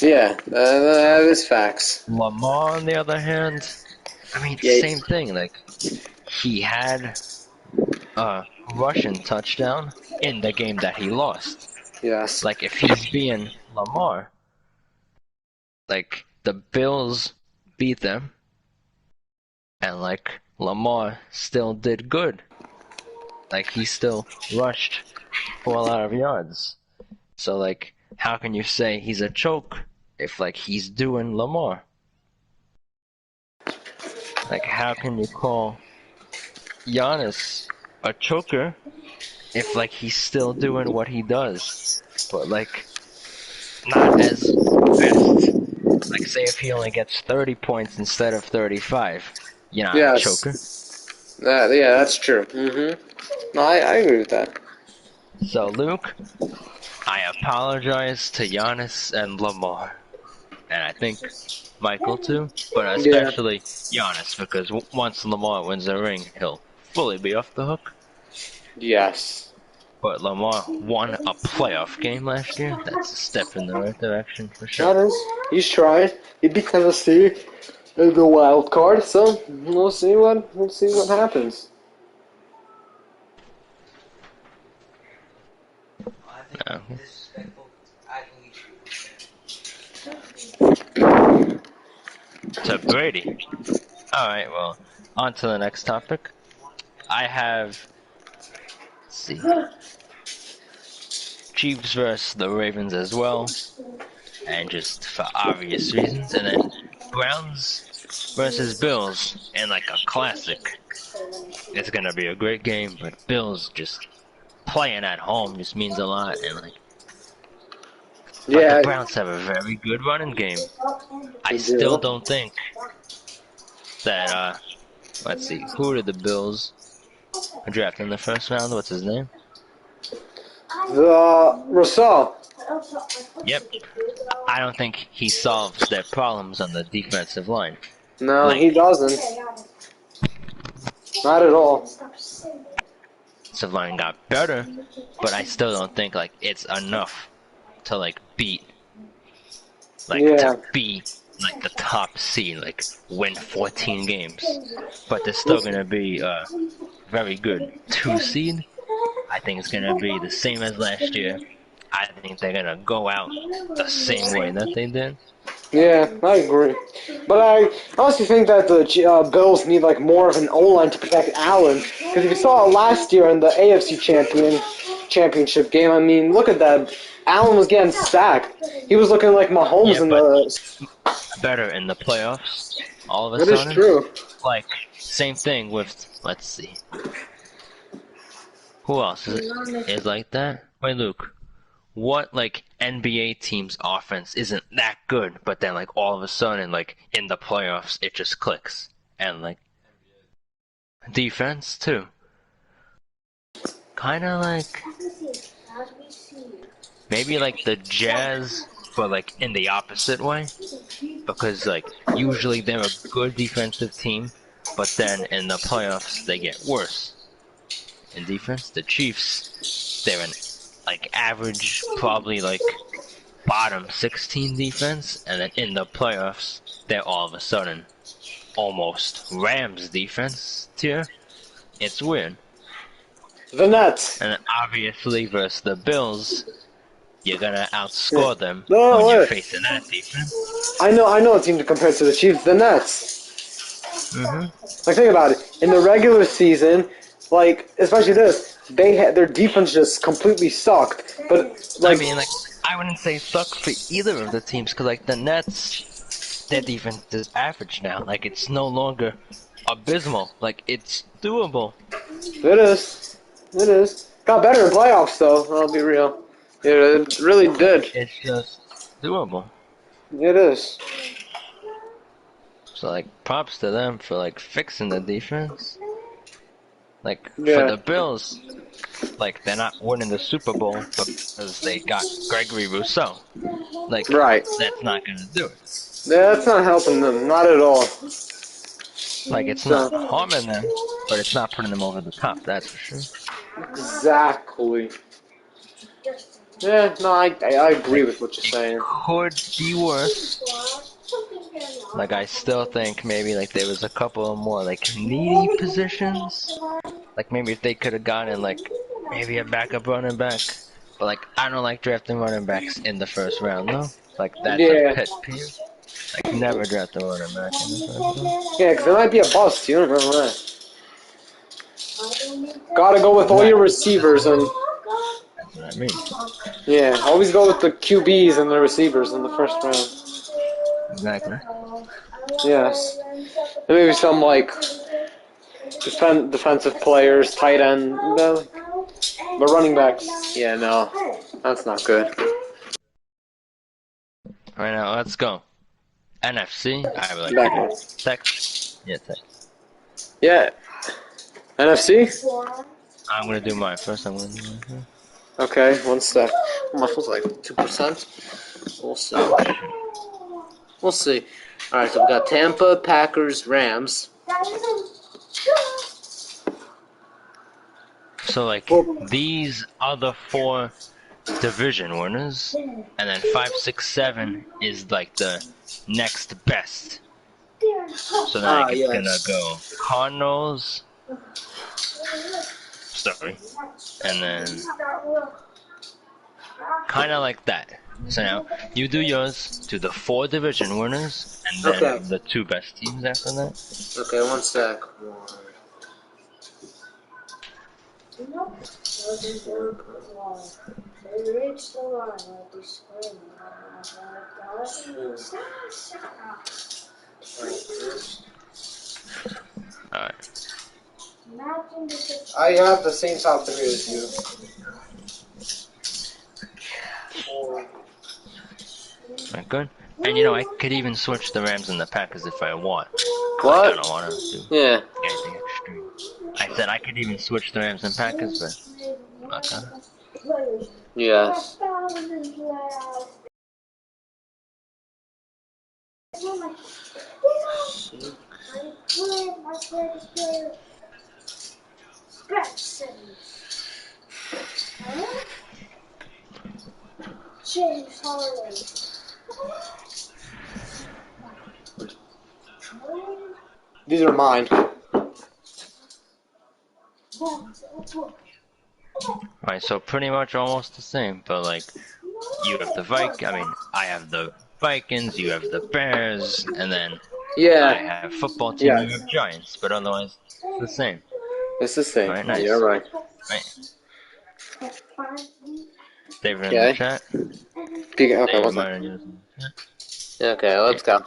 Yeah, that is facts. Lamar, on the other hand, I mean, Yeah, same thing. Like, he had a Russian touchdown in the game that he lost. yes, Like, if he's being Lamar, like, the Bills beat them, and, like, Lamar still did good. Like, he still rushed for a lot of yards. So, like, how can you say he's a choke if, like, he's doing Lamar? Like, how can you call Giannis a choker if, like, he's still doing what he does? But, like, not as best. Like, say if he only gets 30 points instead of 35, you're not a choker. yes. Yeah, that's true. Mm-hmm. No, I agree with that. So, Luke, I apologize to Giannis and Lamar. And I think Michael too, but Yeah. especially Giannis, because once Lamar wins the ring, he'll fully be off the hook. Yes. But Lamar won a playoff game last year. That's a step in the right direction for sure. That is. He's trying. He beat Tennessee in the wild card, so we'll see what happens. Yeah. to Brady. Alright, well, on to the next topic. I have, let's see, Chiefs versus the Ravens as well, and just for obvious reasons, and then Browns versus Bills, and like a classic. It's gonna be a great game, but Bills just playing at home just means a lot, and like, but the Yeah, Browns have a very good running game. I they still do. don't think that, let's see, who did the Bills draft in the first round? What's his name? The Russell. Yep. I don't think he solves their problems on the defensive line. No, Like, he doesn't. Not at all. defensive line got better, but I still don't think like it's enough to like beat, like Yeah. to be like the top seed, like win 14 games. But they're still gonna be very good 2 seed. I think it's gonna be the same as last year. I think they're gonna go out the same way that they did. Yeah, I agree. But I honestly think that the Bills need like more of an O-line to protect Allen. Because if you saw it last year in the AFC championship game, I mean, look at that. Allen was getting sacked. He was looking like Mahomes Yeah, in but the. better in the playoffs. All of a That is sudden, true. like same thing with, let's see, who else is like that? Wait, Luke. What like NBA team's offense isn't that good, but then like all of a sudden like in the playoffs it just clicks, and like defense too. Kind of like maybe like the Jazz, but like in the opposite way, because like usually they're a good defensive team, but then in the playoffs they get worse in defense. The Chiefs, they're an like average, probably like bottom 16 defense, and then in the playoffs, they're all of a sudden almost Rams defense tier. It's weird. The Nets. And then obviously versus the Bills, you're gonna outscore them No, when you're wait. facing that defense. I know a team to compare to the Chiefs. The Nets. Mhm. Like, think about it. In the regular season, like, especially this, they had their defense just completely sucked. But I like, mean, like, I wouldn't say suck for either of the teams, because like the Nets, their defense is average now. Like it's no longer abysmal. Like it's doable. it is. It is. Got better in playoffs, though. I'll be real. Yeah, it really did. It's just doable. It is. So like props to them for like fixing the defense. Like for Yeah. the Bills, like they're not winning the Super Bowl because they got Gregory Rousseau. Like Right. that's not gonna do it. Yeah, that's not helping them. Not at all. Like it's not harming them, but it's not putting them over the top. That's for sure. Exactly. Yeah, no, I agree with what you're saying. Could be worse. Like I still think maybe like there was a couple of more like needy positions. Like maybe if they could have gotten like maybe a backup running back. But like I don't like drafting running backs in the first round though. Like that's Yeah. a pet peeve. Like never draft a running back in the first round. Yeah, because it might be a bust. You don't remember that. Gotta go with all your receivers and That's what I mean. yeah, always go with the QBs and the receivers in the first round. Exactly. Yes. And maybe some like defensive players, tight end, but running backs. Yeah, no, that's not good. Right now, let's go. NFC. I would like Back to one. do Tex. Yeah, Tex. Yeah. NFC? I'm gonna do mine first. I'm gonna do mine first. Okay, one sec. My phone's like 2%. We'll see. We'll see. Alright, so we got Tampa, Packers, Rams. So like these are the 4 division winners, and then 5, 6, 7 is like the next best. So then it's gonna go Cardinals. Sorry, and then kind of like that. So now you do yours to the 4 division winners, and then Okay. the 2 best teams after that. Okay, one sec. Alright. I have the same top 3 as you. Alright, good. And you know, I could even switch the Rams and the Packers if I want. What? Like, I don't want to do Yeah. anything extreme. I said I could even switch the Rams and Packers, but I'm not gonna. Yes. James Harden. These are mine. Right, so pretty much almost the same, but like, you have I have the Vikings, you have the Bears, and then I Yeah. have football team, Yeah. you have Giants, but otherwise, it's the same. It's the same. Alright, nice. You're right. Right. David in Okay. the chat. Okay, David, what's mine that? and yours in the chat. Okay, let's go.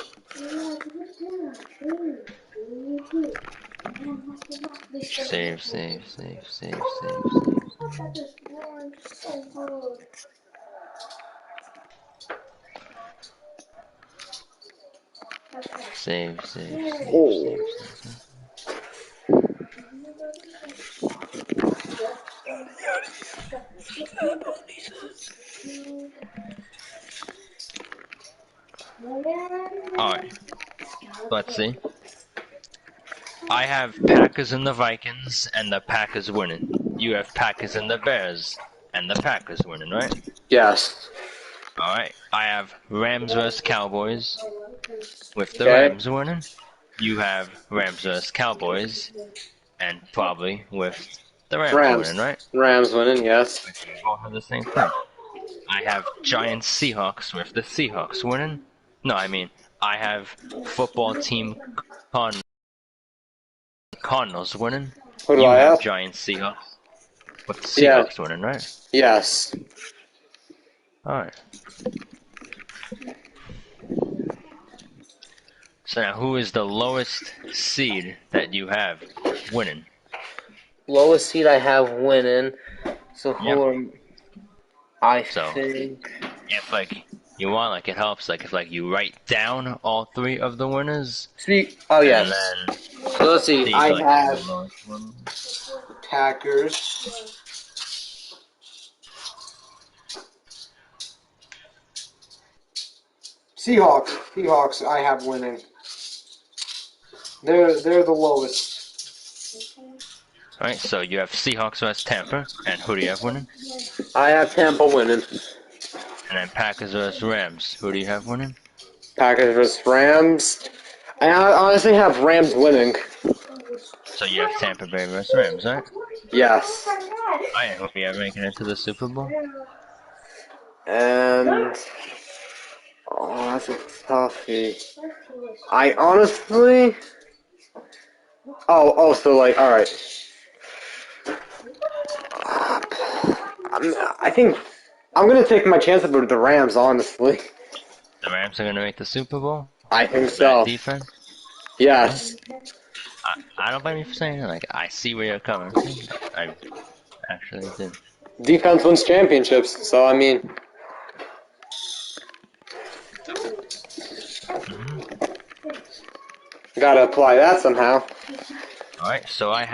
Save. Oh. Alright. Let's see. I have Packers and the Vikings, and the Packers winning. You have Packers and the Bears, and the Packers winning, right? Yes. Alright. I have Rams vs. Cowboys, with the Okay. Rams winning. You have Rams vs. Cowboys, and probably with the Rams winning, right? Rams winning, yes. We both have the same thing. I have Giants Seahawks with the Seahawks winning. No, I mean, I have football team Cardinals winning. Who do You I have have? Giants Seahawks with the Yeah. Seahawks winning, right? Yes. Alright. So now, who is the lowest seed that you have winning? Lowest seed I have winning. So who Yep. am I So- think? If like you want, like it helps, like if like you write down all 3 of the winners, Oh and yes. then So let's see. see, I like, have the lowest one. Packers. Seahawks I have winning. They're the lowest. Alright, so you have Seahawks vs. Tampa, and who do you have winning? I have Tampa winning. And then Packers vs. Rams, who do you have winning? Packers versus Rams. I honestly have Rams winning. So you have Tampa Bay vs. Rams, right? Yes. I hope you are making it to the Super Bowl. And that's a toughie. I honestly. So like, all right. I think I'm gonna take my chance with the Rams. Honestly, The Rams are gonna make the Super Bowl. I think That so. defense. Yes. I don't blame you for saying it. Like I see where you're coming from. I actually do. Defense wins championships, so I mean. Gotta apply that somehow. Alright, so I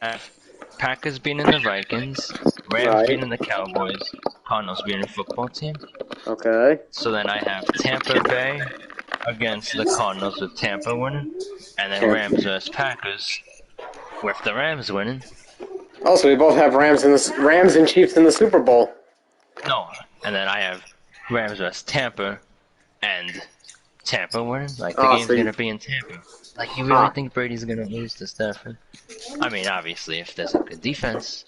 have Packers beating the Vikings, Rams Right. beating the Cowboys, Cardinals beating the football team. Okay. So then I have Tampa Bay against the Cardinals with Tampa winning, and then Tampa. Rams vs. Packers with the Rams winning. Also, we both have Rams and Chiefs in the Super Bowl. No, and then I have Rams vs. Tampa and Tampa winning. Like the Oh, game's so you- gonna be in Tampa. Like you really think Brady's gonna lose to Stafford? I mean, obviously, if there's a good defense.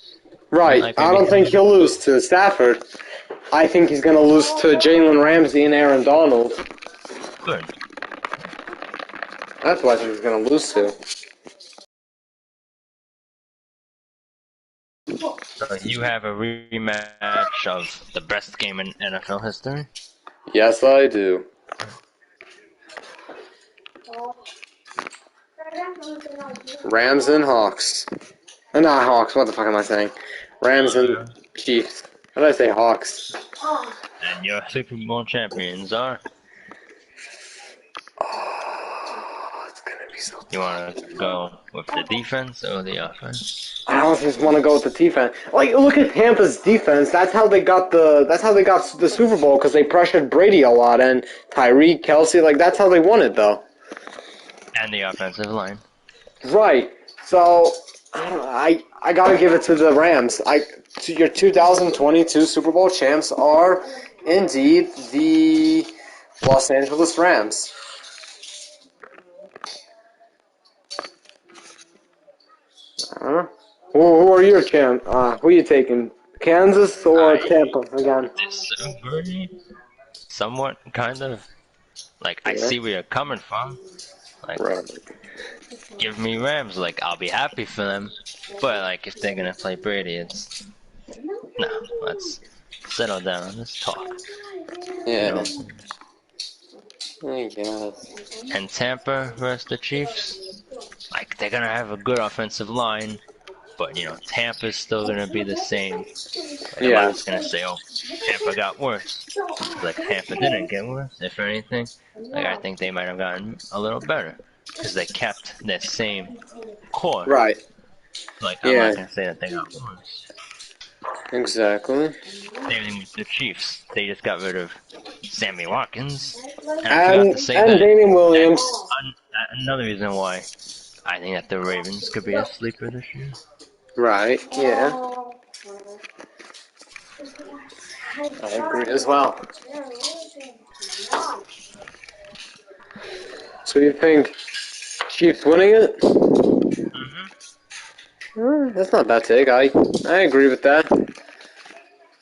Right. Like, I don't maybe- think he'll lose to Stafford. I think he's going to lose to Jalen Ramsey and Aaron Donald. Good. That's who I think he's going to lose to. So you have a rematch of the best game in NFL history? Yes, I do. Rams and Hawks. Not Hawks, what the fuck am I saying? Rams and Chiefs. How did I say Hawks? And your Super Bowl champions are? Oh, it's gonna be so You want to go with the defense or the offense? I don't just want to go with the defense. Like, look at Tampa's defense. That's how they got the Super Bowl, because they pressured Brady a lot and Tyreek, Kelsey. Like, that's how they won it, though. And the offensive line. Right. So I gotta give it to the Rams. Your 2022 Super Bowl champs are indeed the Los Angeles Rams. Who are your champ? Who are you taking? Kansas or Tampa again? Disagree. Somewhat, kind of. Like, I Yeah. see where you're coming from. Like, Right. give me Rams. Like, I'll be happy for them. But, like, if they're gonna play Brady, it's... No, let's settle down. Let's talk. Yeah. You know? I guess. And Tampa versus the Chiefs, like, they're gonna have a good offensive line, but, you know, Tampa's still gonna be the same. Like, I'm not Yeah. just gonna say, oh, Tampa got worse. Like, Tampa didn't get worse. If anything, like, I think they might have gotten a little better. Because they kept their same core. Right. Like, I'm Yeah. not gonna say that they got worse. Exactly. Same thing with the Chiefs. They just got rid of Sammy Watkins. And I forgot And to say and that. Damian Williams. Another reason why I think that the Ravens could be a sleeper this year. Right. Yeah. I agree as well. So you think Chiefs winning it? That's not that big. I agree with that.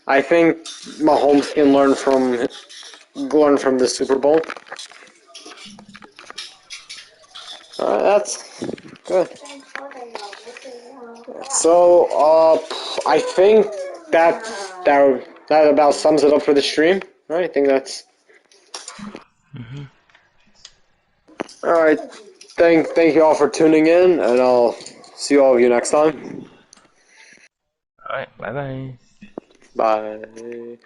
I think Mahomes can learn from the Super Bowl. That's good. So I think that about sums it up for the stream. Right? I think that's all right. Thank you all for tuning in, and I'll see all of you next time. Alright, bye bye. Bye.